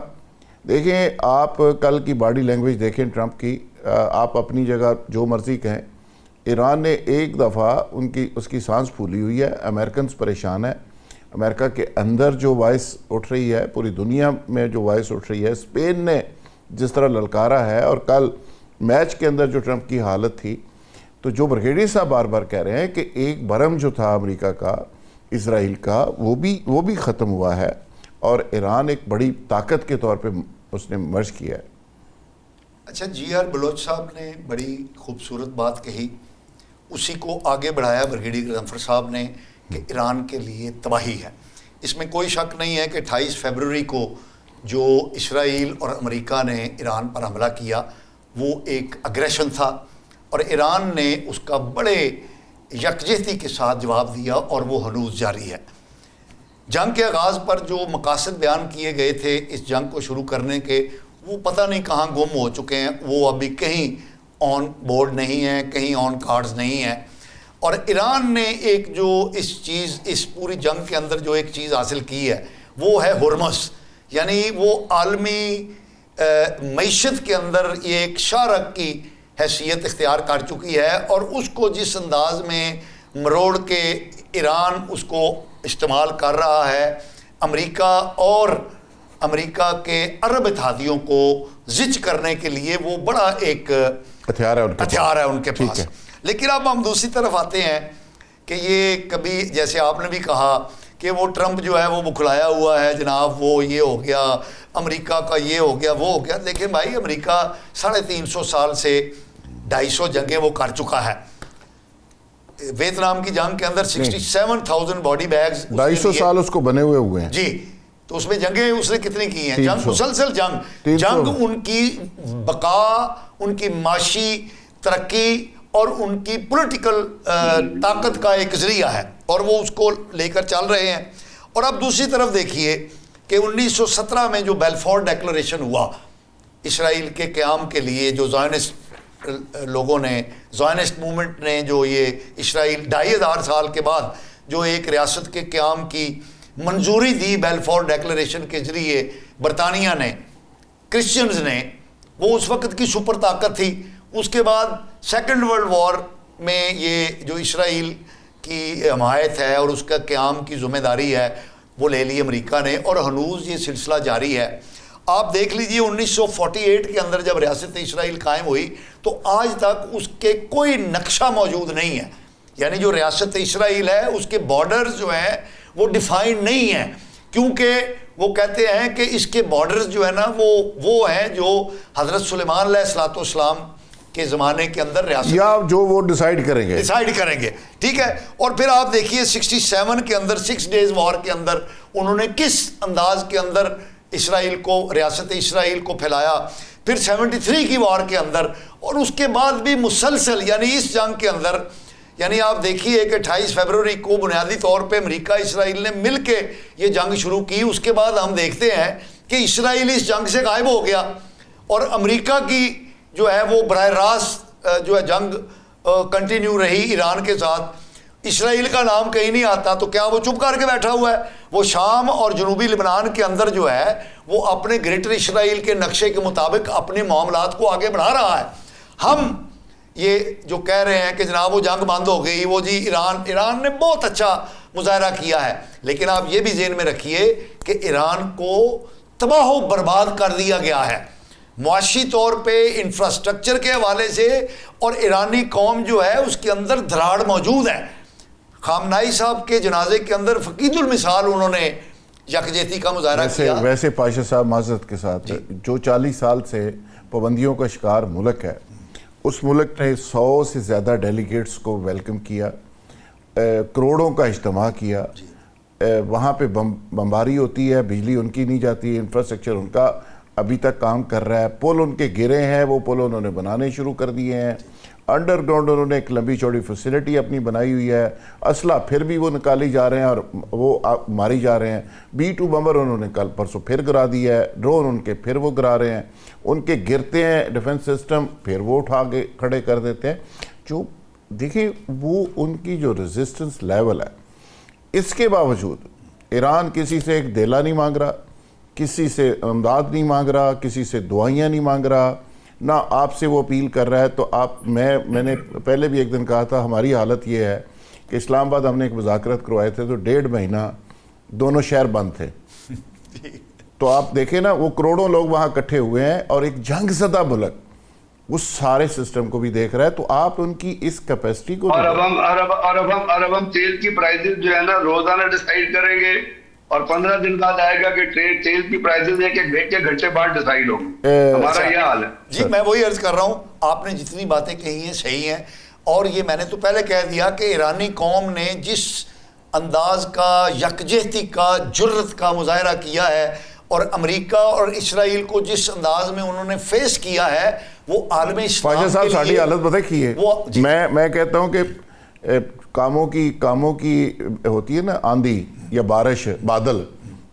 دیکھیں, آپ کل کی باڈی لینگویج دیکھیں ٹرمپ کی, آپ اپنی جگہ جو مرضی کہیں, ایران نے ایک دفعہ اس کی سانس پھولی ہوئی ہے. امریکنز پریشان ہے, امریکہ کے اندر جو وائس اٹھ رہی ہے, پوری دنیا میں جو وائس اٹھ رہی ہے, اسپین نے جس طرح للکارا ہے, اور کل میچ کے اندر جو ٹرمپ کی حالت تھی, تو جو برگیڈیئر صاحب بار بار کہہ رہے ہیں کہ ایک بھرم جو تھا امریکہ کا, اسرائیل کا, وہ بھی ختم ہوا ہے, اور ایران ایک بڑی طاقت کے طور پہ اس نے مرج کیا ہے. اچھا, جی آر بلوچ صاحب نے بڑی خوبصورت بات کہی, اسی کو آگے بڑھایا برگیڈیئر غضنفر صاحب نے کہ ایران کے لیے تباہی ہے. اس میں کوئی شک نہیں ہے کہ 28 فروری کو جو اسرائیل اور امریکہ نے ایران پر حملہ کیا وہ ایک اگریشن تھا, اور ایران نے اس کا بڑے یکجہتی کے ساتھ جواب دیا اور وہ ہنوز جاری ہے. جنگ کے آغاز پر جو مقاصد بیان کیے گئے تھے اس جنگ کو شروع کرنے کے، وہ پتہ نہیں کہاں گم ہو چکے ہیں، وہ ابھی کہیں آن بورڈ نہیں ہیں، کہیں آن کارڈز نہیں ہیں. اور ایران نے ایک جو اس پوری جنگ کے اندر جو ایک چیز حاصل کی ہے وہ ہے ہرمز، یعنی وہ عالمی معیشت کے اندر یہ ایک شارک کی حیثیت اختیار کر چکی ہے، اور اس کو جس انداز میں مروڑ کے ایران اس کو استعمال کر رہا ہے، امریکہ کے عرب اتحادیوں کو زچ کرنے کے لیے وہ بڑا ایک ہتھیار ہے ان کے پاس. لیکن اب ہم دوسری طرف آتے ہیں کہ یہ کبھی جیسے آپ نے بھی کہا کہ وہ ٹرمپ جو ہے وہ بکھلایا ہوا ہے جناب، وہ یہ ہو گیا، امریکہ کا یہ ہو گیا، وہ ہو گیا. دیکھیں بھائی، امریکہ 350 سال سے 250 جنگیں وہ کر چکا ہے. ویتنام کی جنگ کے اندر 67,000 باڈی بیگز 250 سال اس کو بنے ہوئے ہیں. جی، تو اس میں جنگیں اس نے کتنی کی ہیں؟ جنگ، مسلسل جنگ ان کی بقا، ان کی معاشی ترقی اور ان کی پولیٹیکل طاقت کا ایک ذریعہ ہے، اور وہ اس کو لے کر چل رہے ہیں. اور اب دوسری طرف دیکھیے کہ 1917 میں جو بیلفور ڈیکلریشن ہوا اسرائیل کے قیام کے لیے، جو زائنسٹ لوگوں نے، زائنسٹ موومنٹ نے جو یہ اسرائیل 2500 سال کے بعد جو ایک ریاست کے قیام کی منظوری دی بیلفور ڈیکلریشن کے ذریعے برطانیہ نے، کرسچنز نے، وہ اس وقت کی سپر طاقت تھی. اس کے بعد سیکنڈ ورلڈ وار میں یہ جو اسرائیل کی حمایت ہے اور اس کا قیام کی ذمہ داری ہے وہ لے لی امریکہ نے، اور ہنوز یہ سلسلہ جاری ہے. آپ دیکھ لیجئے 1948 کے اندر جب ریاست اسرائیل قائم ہوئی تو آج تک اس کے کوئی نقشہ موجود نہیں ہے. یعنی جو ریاست اسرائیل ہے اس کے بارڈرز جو ہیں وہ ڈیفائنڈ نہیں ہیں، کیونکہ وہ کہتے ہیں کہ اس کے بارڈرز جو ہے نا وہ ہیں جو حضرت سلیمان علیہ السلام کے زمانے کے اندر ریاست یا جو وہ ڈیسائیڈ کریں گے. ٹھیک ہے. اور پھر آپ دیکھیے 67 کے اندر 6 ڈیز وار کے اندر انہوں نے کس انداز کے اندر اسرائیل کو، ریاست اسرائیل کو پھیلایا. پھر 73 کی وار کے اندر، اور اس کے بعد بھی مسلسل، یعنی اس جنگ کے اندر، یعنی آپ دیکھیے کہ 28 فروری کو بنیادی طور پہ امریکہ اسرائیل نے مل کے یہ جنگ شروع کی. اس کے بعد ہم دیکھتے ہیں کہ اسرائیل اس جنگ سے غائب ہو گیا، اور امریکہ کی جو ہے وہ براہ راست جو ہے جنگ کنٹینیو رہی ایران کے ساتھ. اسرائیل کا نام کہیں نہیں آتا. تو کیا وہ چپ کر کے بیٹھا ہوا ہے؟ وہ شام اور جنوبی لبنان کے اندر جو ہے وہ اپنے گریٹر اسرائیل کے نقشے کے مطابق اپنے معاملات کو آگے بڑھا رہا ہے. ہم یہ جو کہہ رہے ہیں کہ جناب وہ جنگ بند ہو گئی، وہ جی ایران نے بہت اچھا مظاہرہ کیا ہے، لیکن آپ یہ بھی ذہن میں رکھیے کہ ایران کو تباہ و برباد کر دیا گیا ہے معاشی طور پہ، انفراسٹرکچر کے حوالے سے، اور ایرانی قوم جو ہے اس کے اندر دھراڑ موجود ہے. خامنائی صاحب کے جنازے کے اندر فقید المثال انہوں نے یکجہتی کا مظاہرہ کیا. ویسے پاشا صاحب معذرت کے ساتھ، جو 40 سال سے پابندیوں کا شکار ملک ہے، اس ملک نے 100 سے زیادہ ڈیلیگیٹس کو ویلکم کیا، کروڑوں کا اجتماع کیا. وہاں پہ بمباری ہوتی ہے، بجلی ان کی نہیں جاتی، انفراسٹرکچر ان کا ابھی تک کام کر رہا ہے، پل ان کے گرے ہیں، وہ پل انہوں نے بنانے شروع کر دیے ہیں. انڈر گراؤنڈ انہوں نے ایک لمبی چوڑی فیسلٹی اپنی بنائی ہوئی ہے. اسلحہ پھر بھی وہ نکالی جا رہے ہیں اور وہ ماری جا رہے ہیں. B-2 بمبر انہوں نے کل پرسوں پھر گرا دیا ہے، ڈرون ان کے پھر وہ گرا رہے ہیں. ان کے گرتے ہیں ڈیفنس سسٹم، پھر وہ اٹھا کے کھڑے کر دیتے ہیں. جو دیکھیں وہ ان کی جو ریزسٹنس لیول ہے، اس کے باوجود ایران کسی سے ایک دیلا نہیں مانگ رہا، کسی سے امداد نہیں مانگ رہا، کسی سے دعائیاں نہیں مانگ رہا، نہ آپ سے وہ اپیل کر رہا ہے. تو میں نے پہلے بھی ایک دن کہا تھا، ہماری حالت یہ ہے کہ اسلام آباد ہم نے ایک مذاکرات کروائے تھے تو 1.5 مہینہ دونوں شہر بند تھے. تو آپ دیکھیں نا، وہ کروڑوں لوگ وہاں اکٹھے ہوئے ہیں اور ایک جنگ زدہ ملک اس سارے سسٹم کو بھی دیکھ رہا ہے. تو آپ ان کی اس کیپیسٹی کو، اور اب ہم تیل کی پرائزز جو ہے نا روزانہ ڈیسائیڈ کریں گے، اور 15 دن بعد آئے گا کہ تیل کی پرائزز ایک گھنٹے بعد ڈیسائیڈ ہوں. ہمارا یہ حال ہے. جی میں وہی عرض کر رہا ہوں، آپ نے جتنی باتیں کہی ہیں صحیح ہیں، اور یہ میں نے تو پہلے کہہ دیا کہ ایرانی قوم نے جس انداز کا یکجہتی کا، جرت کا مظاہرہ کیا ہے، اور امریکہ اور اسرائیل کو جس انداز میں انہوں نے فیس کیا ہے، وہ عالم اسلام پاشا صاحب ساڑھی حالت پتہ کی ہے. میں کہتا ہوں کہ کاموں کی ہوتی ہے نا آندھی یا بارش بادل,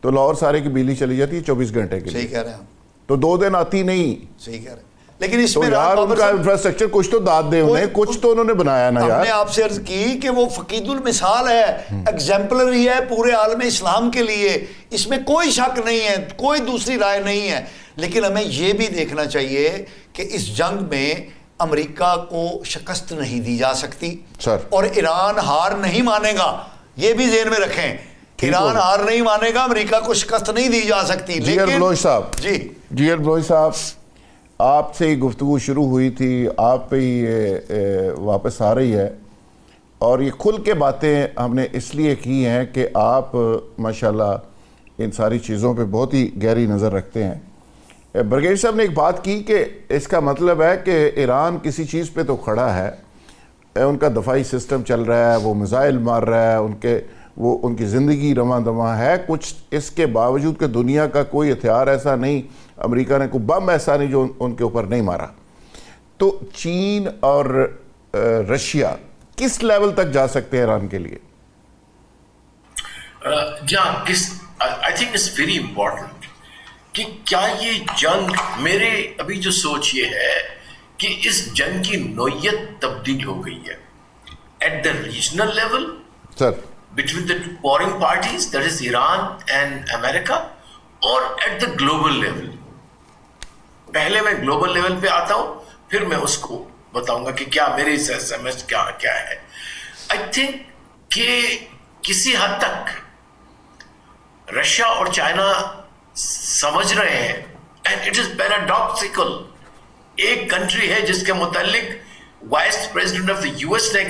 تو لاہور سارے کی بجلی چلی جاتی ہے 24 گھنٹے کے لیے. صحیح کہہ رہے ہیں آپ, تو 2 دن آتی نہیں. صحیح کہہ رہے ہیں. لیکن اس میں یار ان کا انفراسٹرکچر کچھ تو داد دے انہیں, کچھ تو انہوں نے بنایا نا یار. ہم نے آپ سے عرض کی کہ وہ فقید المثال ہے, ایگزامپلری ہے پورے عالم اسلام کے لیے, اس میں کوئی شک نہیں ہے, کوئی دوسری رائے نہیں ہے. لیکن ہمیں یہ بھی دیکھنا چاہیے کہ اس جنگ میں امریکہ کو شکست نہیں دی جا سکتی اور ایران ہار نہیں مانے گا. یہ بھی ذہن میں رکھیں, ایران ہار نہیں مانے گا, امریکہ کو شکست نہیں دی جا سکتی. جیئر بلوچ صاحب, آپ سے ہی گفتگو شروع ہوئی تھی, آپ پہ ہی واپس آ رہی ہے, اور یہ کھل کے باتیں ہم نے اس لیے کی ہیں کہ آپ ماشاءاللہ ان ساری چیزوں پہ بہت ہی گہری نظر رکھتے ہیں. برگیڈ صاحب نے ایک بات کی کہ اس کا مطلب ہے کہ ایران کسی چیز پہ تو کھڑا ہے, ان کا دفاعی سسٹم چل رہا ہے, وہ میزائل مار رہا ہے, ان کی زندگی رواں دواں ہے کچھ, اس کے باوجود کہ دنیا کا کوئی ہتھیار ایسا نہیں, امریکہ نے کوئی بم ایسا نہیں جو ان کے اوپر نہیں مارا. تو چین اور رشیا کس لیول تک جا سکتے ہیں ایران کے لیے؟ I think it's very important کہ کیا یہ جنگ, میرے ابھی جو سوچ یہ ہے کہ اس جنگ کی نوعیت تبدیل ہو گئی ہے at the regional level between the warring parties, that is Iran and America, اور ایٹ دا گلوبل لیول. پہلے میں گلوبل لیول پہ آتا ہوں, پھر میں اس کو بتاؤں گا کہ کیا میری سمجھ کیا ہے. آئی تھنک کہ کسی حد تک رشیا اور چائنا سمجھ رہے ہیں, اینڈ اٹ از پیراڈاکسیکل. ایک کنٹری ہے جس کے متعلق vice president of the U S نے,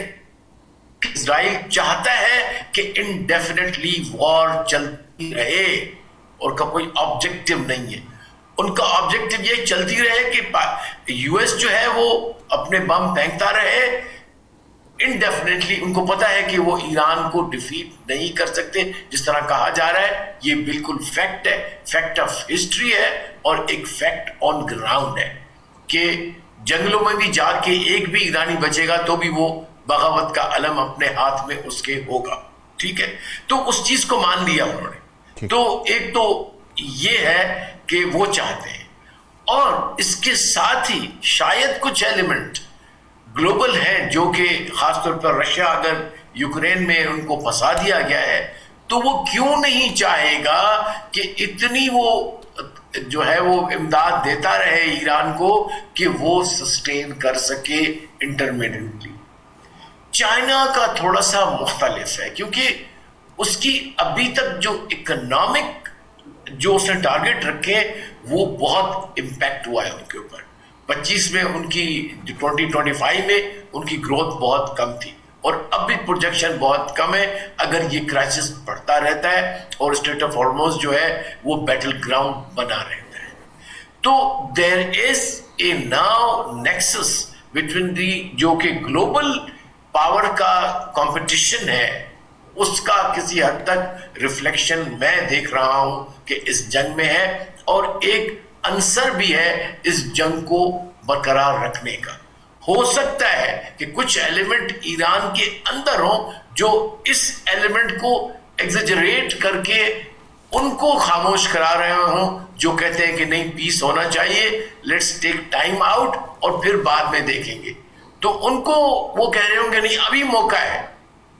اسرائیل چاہتا ہے کہ انڈیفینیٹلی وار چلتی رہے, اور کا کوئی آبجیکٹو نہیں ہے. ان کا آبجیکٹو یہ چلتی رہے کہ یو ایس جو ہے وہ اپنے بم پھینکتا رہے انڈیفینیٹلی. ان کو پتا ہے کہ وہ ایران کو ڈیفیٹ نہیں کر سکتے جس طرح کہا جا رہا ہے. یہ بالکل فیکٹ ہے, فیکٹ آف ہسٹری ہے, اور ایک فیکٹ آن گراؤنڈ ہے کہ جنگلوں میں بھی جا کے ایک بھی ایرانی بچے گا تو بھی وہ بغاوت کا علم اپنے ہاتھ میں اس کے ہوگا. ٹھیک ہے, تو اس چیز کو مان لیا انہوں نے. تو ایک تو یہ ہے کہ وہ چاہتے ہیں, اور اس کے ساتھ ہی شاید کچھ ایلیمنٹ گلوبل ہیں جو کہ خاص طور پر رشیا اگر یوکرین میں ان کو پھنسا دیا گیا ہے تو وہ کیوں نہیں چاہے گا کہ اتنی وہ جو ہے وہ امداد دیتا رہے ایران کو کہ وہ سسٹین کر سکے انٹرمیڈیٹلی. چائنا کا تھوڑا سا مختلف ہے کیونکہ اس کی ابھی تک جو اکنامک جو اس نے ٹارگٹ رکھے وہ بہت امپیکٹ ہوا ہے ان کے اوپر. 25 میں ان کی 2025 میں ان کی گروتھ بہت کم تھی, اور اب بھی پروجیکشن بہت کم ہے اگر یہ کرائسس بڑھتا رہتا ہے اور اسٹریٹ آف ہارموز جو ہے وہ بیٹل گراؤنڈ بنا رہتا ہے. تو دیر از اے ناؤ نیکسس بٹوین دی جو کہ گلوبل پاور کا کمپٹیشن ہے, اس کا کسی حد تک ریفلیکشن میں دیکھ رہا ہوں کہ اس جنگ میں ہے, اور ایک عنصر بھی ہے اس جنگ کو برقرار رکھنے کا. ہو سکتا ہے کہ کچھ ایلیمنٹ ایران کے اندر ہوں جو اس ایلیمنٹ کو ایگزیجریٹ کر کے ان کو خاموش کرا رہے ہوں, جو کہتے ہیں کہ نہیں پیس ہونا چاہیے, لیٹس ٹیک ٹائم آؤٹ اور پھر بعد میں دیکھیں گے. تو ان کو وہ کہہ رہے ہوں کہ نہیں ابھی موقع ہے,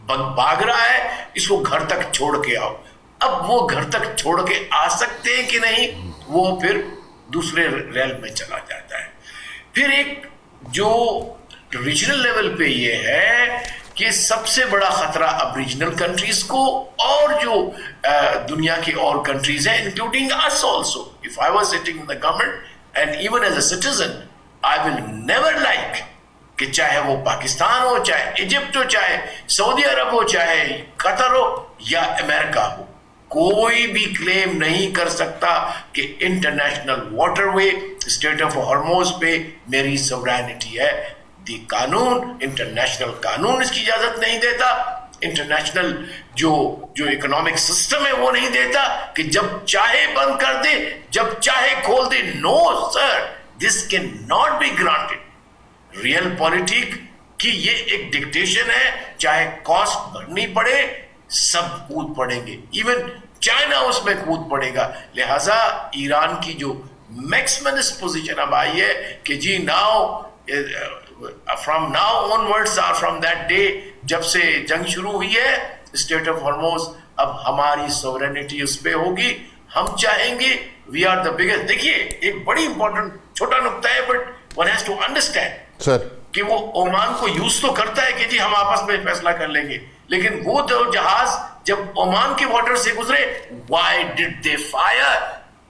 بھاگ رہا ہے, اس کو گھر تک چھوڑ کے آؤ. اب وہ گھر تک چھوڑ کے آ سکتے ہیں کہ نہیں, وہ پھر دوسرے ریل میں چلا جاتا ہے. پھر ایک جو ریجنل لیول پہ یہ ہے کہ سب سے بڑا خطرہ اب ریجنل کنٹریز کو اور جو دنیا کی اور کنٹریز ہیں including us also. If I was sitting in the government and even as a citizen, I will never like کہ چاہے وہ پاکستان ہو, چاہے ایجپٹ ہو, چاہے سعودی عرب ہو, چاہے قطر ہو یا امریکہ ہو, کوئی بھی کلیم نہیں کر سکتا کہ international water way strait of Hormuz پہ میری سورینٹی ہے. دی قانون, انٹرنیشنل قانون اس کی اجازت نہیں دیتا, انٹرنیشنل جو اکنامک سسٹم ہے وہ نہیں دیتا کہ جب چاہے بند کر دے, جب چاہے کھول دے. No sir, this can not be granted. Realpolitik کہ یہ ایک ڈکٹیشن ہے, چاہے کاسٹ بڑھنی پڑے سب کود پڑیں گے, ایون چائنا اس میں کود پڑے گا. لہذا ایران کی جو میکسمنس پوزیشن اب آئی ہے کہ جی ناؤ فرام ناؤ آنورڈس اور فرام دیٹ ڈے جب سے جنگ شروع ہوئی ہے اسٹیٹ آف ہارموز, اب ہماری سوورینٹی اس پہ ہوگی, ہم چاہیں گے وی آر دا بگیسٹ. دیکھیے ایک بڑی امپورٹنٹ چھوٹا نقطہ ہے but one has to understand sir کہ وہ عمان کو یوز تو کرتا ہے کہ جی ہم آپس میں فیصلہ کر لیں گے, لیکن وہ جو جہاز جب عمان کے واٹر سے گزرے وائی ڈڈ دے فائر,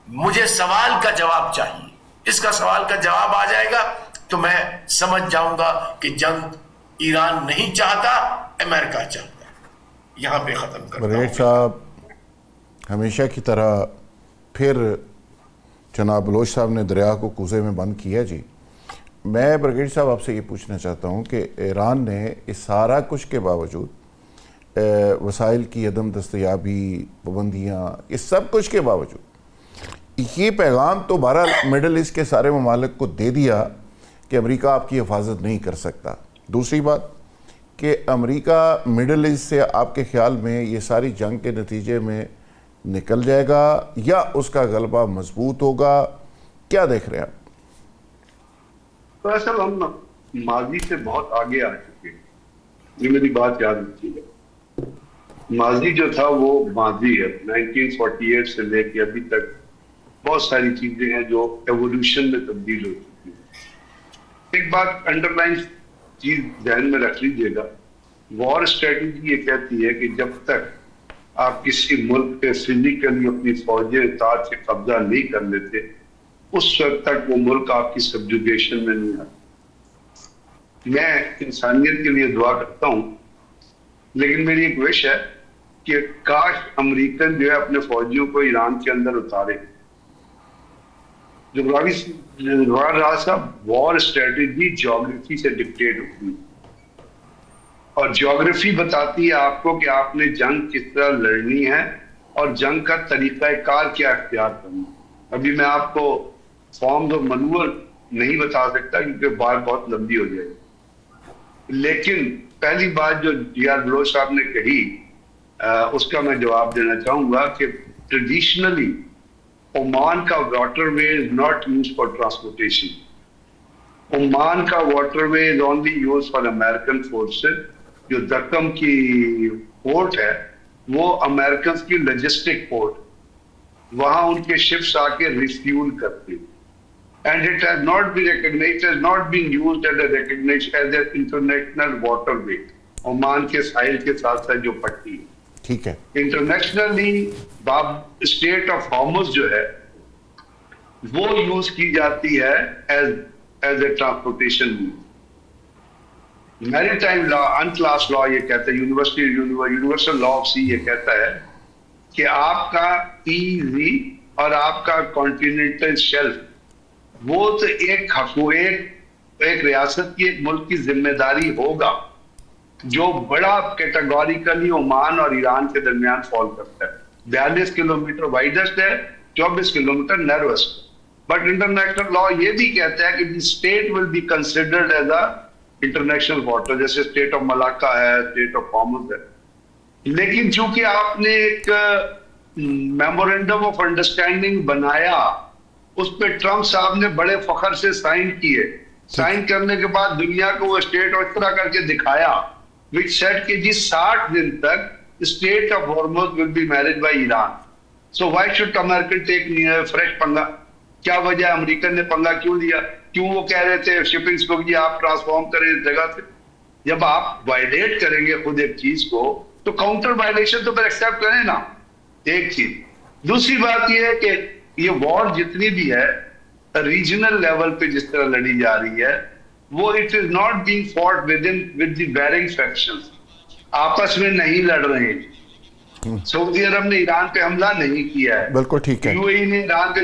مجھے سوال کا جواب چاہیے. اس کا سوال کا جواب آ جائے گا تو میں سمجھ جاؤں گا کہ جنگ ایران نہیں چاہتا, امریکہ چاہتا ہے. یہاں پہ ختم کرتا ہوں. بریگیڈ صاحب ہمیشہ کی طرح پھر جناب بلوچ صاحب نے دریا کو کوزے میں بند کیا. جی میں بریگیڈ صاحب آپ سے یہ پوچھنا چاہتا ہوں کہ ایران نے اس سارا کچھ کے باوجود وسائل کی عدم دستیابی, پابندیاں, اس سب کچھ کے باوجود یہ پیغام تو بہرحال مڈل ایسٹ کے سارے ممالک کو دے دیا کہ امریکہ آپ کی حفاظت نہیں کر سکتا. دوسری بات کہ امریکہ مڈل ایسٹ سے آپ کے خیال میں یہ ساری جنگ کے نتیجے میں نکل جائے گا یا اس کا غلبہ مضبوط ہوگا, کیا دیکھ رہے ہیں آپ؟ تو ایسا ہم ماضی سے بہت آگے آ چکے ہیں, یہ میری بات یاد رکھیے. ماضی جو تھا وہ ماضی ہے, 1948 سے لے کے ابھی تک بہت ساری چیزیں ہیں جو ایوولوشن میں تبدیل ہو چکی ہیں. ایک بات انڈر لائن چیز ذہن میں رکھ لیجیے گا, وار اسٹریٹجی یہ کہتی ہے کہ جب تک آپ کسی ملک پہ فزیکلی اپنی فوجیں اتار سے قبضہ نہیں کر لیتے اس وقت تک وہ ملک آپ کی سبجوگیشن میں نہیں آتا. میں انسانیت کے لیے دعا کرتا ہوں, لیکن میری ایک وش ہے کہ کاش امریکن جو ہے اپنے فوجیوں کو ایران کے اندر اتارے. جغرافی راز صاحب وار اسٹریٹجی جیوگرافی سے ڈکٹیٹ ہوتی ہے, اور جیوگرافی بتاتی ہے آپ کو کہ آپ نے جنگ کس طرح لڑنی ہے اور جنگ کا طریقہ کار کیا اختیار کرنا. ابھی میں آپ کو فارمز اور منور نہیں بتا سکتا کیونکہ بات بہت لمبی ہو جائے گی, لیکن پہلی بات جو ڈی آر بلوچ صاحب نے کہی اس کا میں جواب دینا چاہوں گا کہ ٹریڈیشنلی عمان کا water way is not used for transportation. Oman کا water way is only used for American forces. جو دکم کی پورٹ ہے وہ امریکنز کی لاجسٹک پورٹ, وہاں ان کے شپس آ کے ریفیول کرتے ہیں. And it has not been recognized, it has not been used as an international waterway. Oman کے ساحل کے ساتھ ساتھ جو پٹی ہے, ٹھیک ہے, انٹرنیشنلی اسٹیٹ آف ہارمز جو ہے وہ یوز کی جاتی ہے ایز اے ٹرانسپورٹیشن. میری ٹائم لا, انکلاس لا یہ کہتا ہے, یونیورسل لا آف سی یہ کہتا ہے کہ آپ کا ایزی اور آپ کا کانٹیننٹل شیلف وہ تو ایک ریاست کی, ایک ملک کی ذمہ داری ہوگا جو بڑا کیٹاگوریکلی عمان اور ایران کے درمیان فال کرتا ہے. 42 کلومیٹر وائڈسٹ ہے, 24 kilometre narrowest. But international law یہ بھی کہتا ہے کہ the strait will be considered as a international water, جیسے اسٹیٹ آف ملاکا ہے, اسٹیٹ آف ہارمز ہے. لیکن چونکہ آپ نے ایک میمورینڈم آف انڈرسٹینڈنگ بنایا, اس پہ ٹرمپ صاحب نے بڑے فخر سے سائن کیے. سائن کرنے کے بعد دنیا کو وہ اسٹیٹ اور اس طرح کر کے دکھایا which said کہ جی 60 دن تک state of Hormuz will be managed by Iran. So why should American take fresh پنگا؟ کیا وجہ امریکن نے پنگا کیوں لیا؟ کیوں وہ کہہ رہے تھے شپنگز کو کہ آپ ٹرانسفارم کریں اس جگہ سے؟ جب آپ وائلیٹ کریں گے خود ایک چیز کو تو کاؤنٹر وائلیشن تو پھر ایکسیپٹ کریں نا, ایک چیز. دوسری بات یہ ہے کہ یہ وار جتنی بھی ہے ریجنل لیول پہ جس طرح لڑی جا رہی ہے وہ it is not being fought with the warring factions, آپس میں نہیں لڑ رہے ہیں. سعودی عرب نے ایران پہ حملہ نہیں کیا ہے, بالکل ٹھیک ہے, یو اے ای نے ایران پہ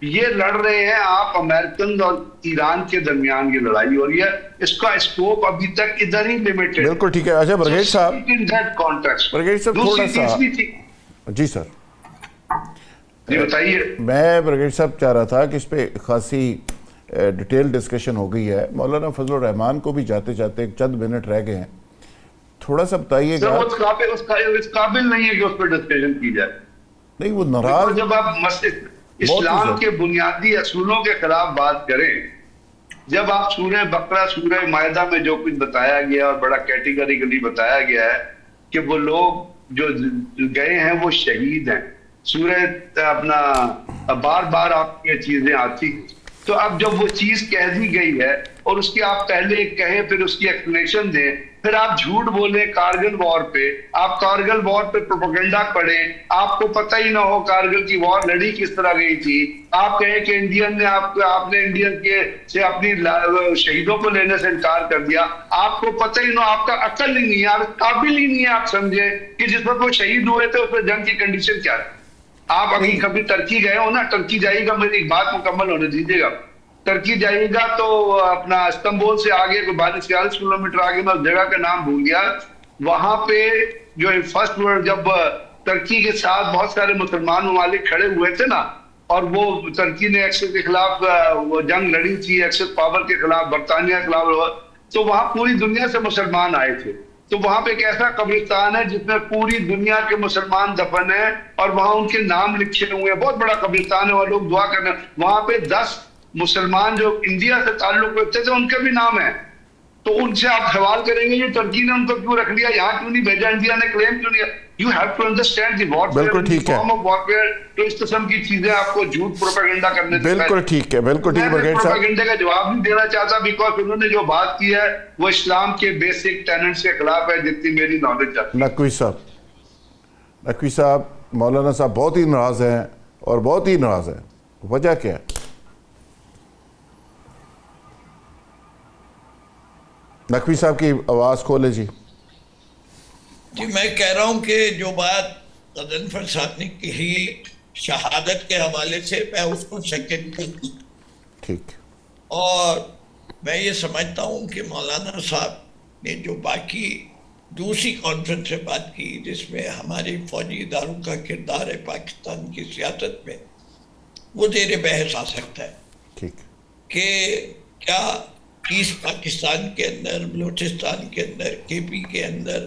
یہ لڑ رہے ہیں. آپ امریکن اور ایران کے درمیان یہ لڑائی ہو رہی ہے, اس کا اسکوپ ابھی تک ادھر ہی لمیٹڈ. بالکل ٹھیک ہے. اچھا برگیڈ صاحب, برگیڈ صاحب تھوڑا سا, جی سر جی بتائیے. میں برگیڈ صاحب چاہ رہا تھا کہ اس پہ خاصی ڈیٹیل ڈسکشن ہو گئی ہے. مولانا فضل الرحمان کو بھی جاتے جاتے چند منٹ رہ گئے ہیں, تھوڑا سا بتائیے گا. اس قابل نہیں ہے کہ اس پر ڈسکشن کی جائے. نہیں, وہ ناراض. جب آپ اسلام کے بنیادی اصولوں کے خلاف بات کریں, جب آپ سورہ بقرہ سورہ مائدہ میں جو کچھ بتایا گیا اور بڑا کیٹیگریکلی بتایا گیا ہے کہ وہ لوگ جو گئے ہیں وہ شہید ہیں, سورہ اپنا بار بار آپ یہ چیزیں آتی ہیں, تو اب جب وہ چیز کہہ دی گئی ہے اور اس کی آپ پہلے کہیں پھر اس کی ایکسپلینیشن دیں, پھر آپ جھوٹ بولیں کارگل وار پہ, آپ کارگل وار پہ پروپیگنڈا پڑھیں, آپ کو پتہ ہی نہ ہو کارگل کی وار لڑی کس طرح گئی تھی, آپ کہیں کہ انڈین نے آپ نے انڈین کے سے اپنی شہیدوں کو لینے سے انکار کر دیا, آپ کو پتہ ہی نہ, آپ کا عقل ہی نہیں ہے, آپ قابل ہی نہیں ہے آپ سمجھیں کہ جس وقت وہ شہید ہوئے تھے اس میں جنگ کی کنڈیشن کیا ہے. آپ ابھی کبھی ترکی گئے ہو نا, ترکی جائیے گا, میری ایک بات مکمل ہونے دیجیے گا, ترکی جائیے گا تو اپنا استنبول سے آگے کوئی 42-46 کلومیٹر آگے, میں اس جگہ کا نام بھول گیا, وہاں پہ جو فرسٹ ورلڈ جب ترکی کے ساتھ بہت سارے مسلمان ممالک کھڑے ہوئے تھے نا, اور وہ ترکی نے ایکسس کے خلاف وہ جنگ لڑی تھی, ایکسس پاور کے خلاف, برطانیہ کے خلاف, تو وہاں پوری دنیا سے مسلمان آئے تھے. تو وہاں پہ ایک ایسا قبرستان ہے جس میں پوری دنیا کے مسلمان دفن ہیں اور وہاں ان کے نام لکھے ہوئے ہیں, بہت بڑا قبرستان ہے, اور لوگ دعا کرنے, وہاں پہ 10 مسلمان جو انڈیا سے تعلق رکھتے تھے ان کے بھی نام ہیں. تو ان سے آپ سوال کریں گے یہ ترکی نے ان کو کیوں رکھ لیا, یہاں کیوں نہیں بھیجا, انڈیا نے کلیم کیوں نہیں. You have to understand the warfare, form of warfare. تو اس قسم کی چیزیں آپ کو جھوٹ پروپیگنڈا کرنے سے بالکل ٹھیک ہے, بالکل ٹھیک ہے. پروپیگنڈے کا جواب نہیں دینا چاہتا بیکاز انہوں نے جو بات کی ہے وہ اسلام کے بیسک ٹینٹس کے خلاف ہے, جتنی میری نالج ہے. نقوی صاحب, مولانا صاحب بہت ہی ناراض ہیں اور بہت ہی ناراض ہیں, وجہ کیا ہے؟ نقوی صاحب کی آواز کھولے جی. جی میں کہہ رہا ہوں کہ جو بات غضنفر صاحب نے کہی شہادت کے حوالے سے, میں اس کو سیکنڈ کروں. ٹھیک. اور میں یہ سمجھتا ہوں کہ مولانا صاحب نے جو باقی دوسری کانفرنس سے بات کی جس میں ہمارے فوجی اداروں کا کردار ہے پاکستان کی سیاست میں, وہ زیر بحث آ سکتا ہے. ٹھیک. کہ کیا ایسٹ پاکستان کے اندر, بلوچستان کے اندر, کے پی کے اندر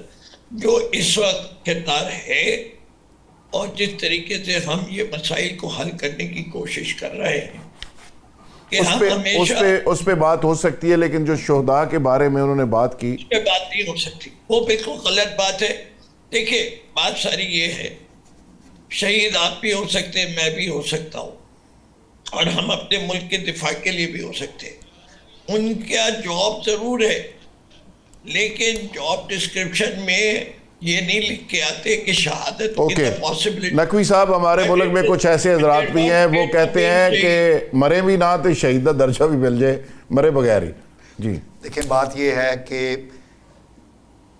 جو اس وقت کردار ہے اور جس طریقے سے ہم یہ مسائل کو حل کرنے کی کوشش کر رہے ہیں کہ ہم ہمیشہ اس پہ بات ہو سکتی ہے, لیکن جو شہداء کے بارے میں انہوں نے بات کی اس پہ بات نہیں ہو سکتی, وہ بالکل غلط بات ہے. دیکھیں بات ساری یہ ہے, شہید آپ بھی ہو سکتے ہیں, میں بھی ہو سکتا ہوں, اور ہم اپنے ملک کے دفاع کے لیے بھی ہو سکتے ہیں. ان کا جاب ضرور ہے, لیکن جاب ڈسکرپشن میں یہ نہیں لکھ کے آتے کہ شہادت کی پاسبلٹی. نقوی صاحب, ہمارے ملک میں کچھ ایسے حضرات بھی ہیں وہ کہتے ہیں کہ مرے بھی نہ تو شہید درجہ بھی مل جائے, مرے بغیر ہی. جی دیکھیں بات یہ ہے کہ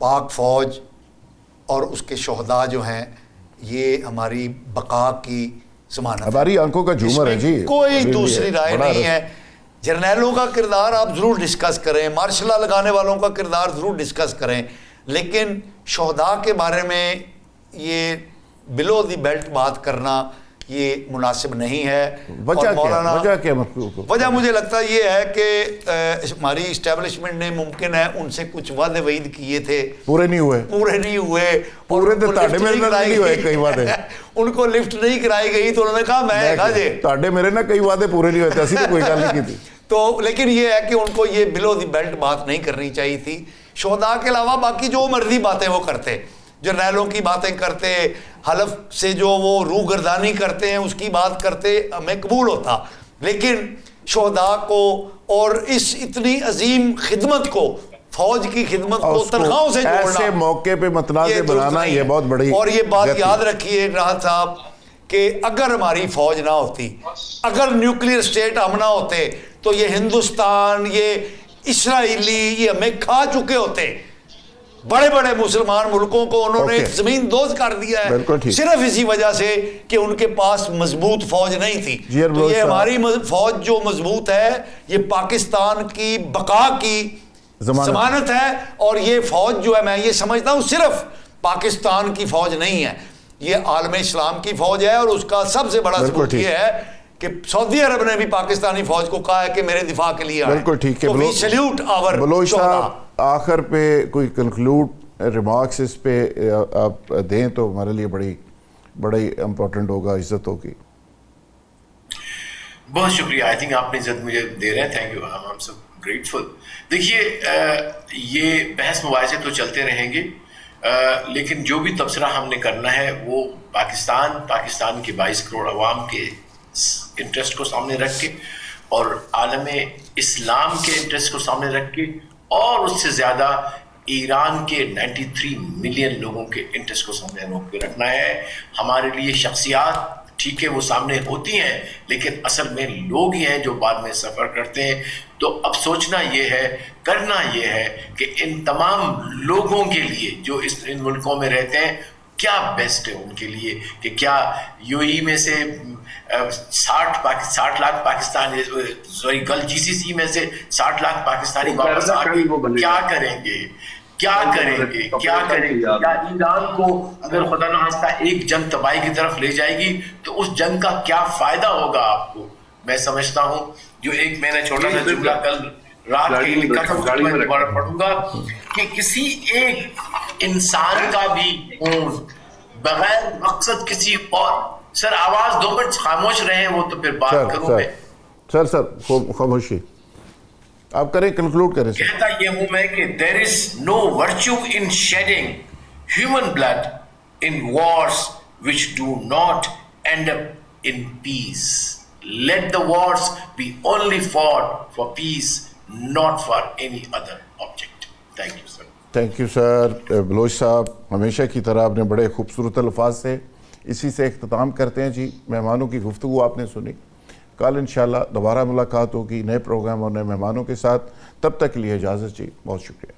پاک فوج اور اس کے شہداء جو ہیں یہ ہماری بقا کی ضمانت ہے, ہماری آنکھوں کا جھومر ہے جی, کوئی دوسری رائے نہیں ہے. جرنیلوں کا کردار آپ ضرور ڈسکس کریں, مارشل لا لگانے والوں کا کردار ضرور ڈسکس کریں, لیکن شہداء کے بارے میں یہ بلو دی بیلٹ بات کرنا یہ مناسب نہیں ہے. وجہ کیا مطلب؟ وجہ مجھے لگتا یہ ہے کہ ہماری اسٹیبلشمنٹ نے ممکن ہے ان سے کچھ وعدے وعید کیے تھے, پورے نہیں ہوئے, پورے تو تاڑے میرے نہ نہیں ہوئے کئی وعدے, ان کو لفٹ نہیں کرائی گئی تو انہوں نے کہا میں کہا جی تاڑے میرے نہ کئی وعدے پورے نہیں ہوئے تھے, ایسی تو کوئی گل نہیں کی تھی. تو لیکن یہ ہے کہ ان کو یہ بلو دی بیلٹ بات نہیں کرنی چاہیے تھی. شہداء کے علاوہ باقی جو مرضی باتیں وہ کرتے, جرنیلوں کی باتیں کرتے, حلف سے جو وہ روح گردانی کرتے ہیں اس کی بات کرتے, ہمیں قبول ہوتا, لیکن شہداء کو اور اس اتنی عظیم خدمت کو, فوج کی خدمت کو تنخواہوں سے جوڑنا, ایسے موقع پہ متنازع بنانا یہ بہت بڑی. اور یہ بات یاد رکھیے راحت صاحب کہ اگر ہماری فوج نہ ہوتی, اگر نیوکلیئر اسٹیٹ ہم نہ ہوتے تو یہ ہندوستان, یہ اسرائیلی یہ ہمیں کھا چکے ہوتے. بڑے بڑے مسلمان ملکوں کو انہوں نے زمین دوز کر دیا ہے صرف اسی وجہ سے کہ ان کے پاس مضبوط فوج نہیں تھی. تو یہ ہماری فوج جو مضبوط ہے یہ پاکستان کی بقا کی ضمانت ہے, اور یہ فوج جو ہے میں یہ سمجھتا ہوں صرف پاکستان کی فوج نہیں ہے, یہ عالم اسلام کی فوج ہے, اور اس کا سب سے بڑا ثبوت یہ ہے کہ سعودی عرب نے بھی پاکستانی فوج کو کہا ہے کہ میرے دفاع کے لیے آئے. بالکل ٹھیک ہے. تو we salute our بلوچ شہداء. صاحب آخر پہ کوئی کنکلوڈ ریمارکس اس پہ آپ دیں تو ہمارے لیے بڑی امپورٹنٹ ہوگا, عزت ہوگی. بہت شکریہ. آئی تھنک آپ نے عزت مجھے دے رہے ہیں. Thank you. ہم سب گریٹفل. دیکھیے یہ بحث مباحثے تو چلتے رہیں گے, لیکن جو بھی تبصرہ ہم نے کرنا ہے وہ پاکستان کے 22 کروڑ عوام کے انٹرسٹ کو سامنے رکھ کے اور عالم اسلام کے انٹرسٹ کو سامنے رکھ کے اور اس سے زیادہ ایران کے 93 ملین لوگوں کے انٹرسٹ کو سامنے روک کے رکھنا ہے. ہمارے لیے شخصیات ٹھیک ہے وہ سامنے ہوتی ہیں, لیکن اصل میں لوگ ہی ہیں جو بعد میں سفر کرتے ہیں. تو اب سوچنا یہ ہے, کرنا یہ ہے کہ ان تمام لوگوں کے لیے جو ان ملکوں میں رہتے ہیں کیا بیسٹ ہے ان کے لیے, کہ کیا یو ای میں سے 60 لاکھ پاکستانی جی سی سی میں سے 60 لاکھ پاکستانی واپس آ کے کیا کریں گے, کیا ایران کو اگر خدا نخواستہ ایک جنگ تباہی کی طرف لے جائے گی تو اس جنگ کا کیا فائدہ ہوگا آپ کو. میں سمجھتا ہوں جو ایک میں نے چھوٹا سا جملہ کل رات کے لکھا تھا میں دوبارہ پڑھوں گا کہ کسی ایک انسان کا بھی خون بغیر مقصد کسی اور. سر آواز 2 منٹ خاموش رہے وہ تو پھر بات کروں میں. سر خاموشی آپ کریں, کنکلوڈ کریں. کہتا یہ ہوں میں کہ there is no virtue in shedding human blood in wars which do not end up in peace. Let the wars be only fought for peace, not for any other object. Thank you, sir. Thank you sir. Baloch صاحب ہمیشہ کی طرح آپ نے بڑے خوبصورت الفاظ سے اسی سے اختتام کرتے ہیں. جی مہمانوں کی گفتگو آپ نے سنی. کل انشاءاللہ دوبارہ ملاقات ہوگی نئے پروگرام اور نئے مہمانوں کے ساتھ. تب تک کے لیے اجازت. جی بہت شکریہ.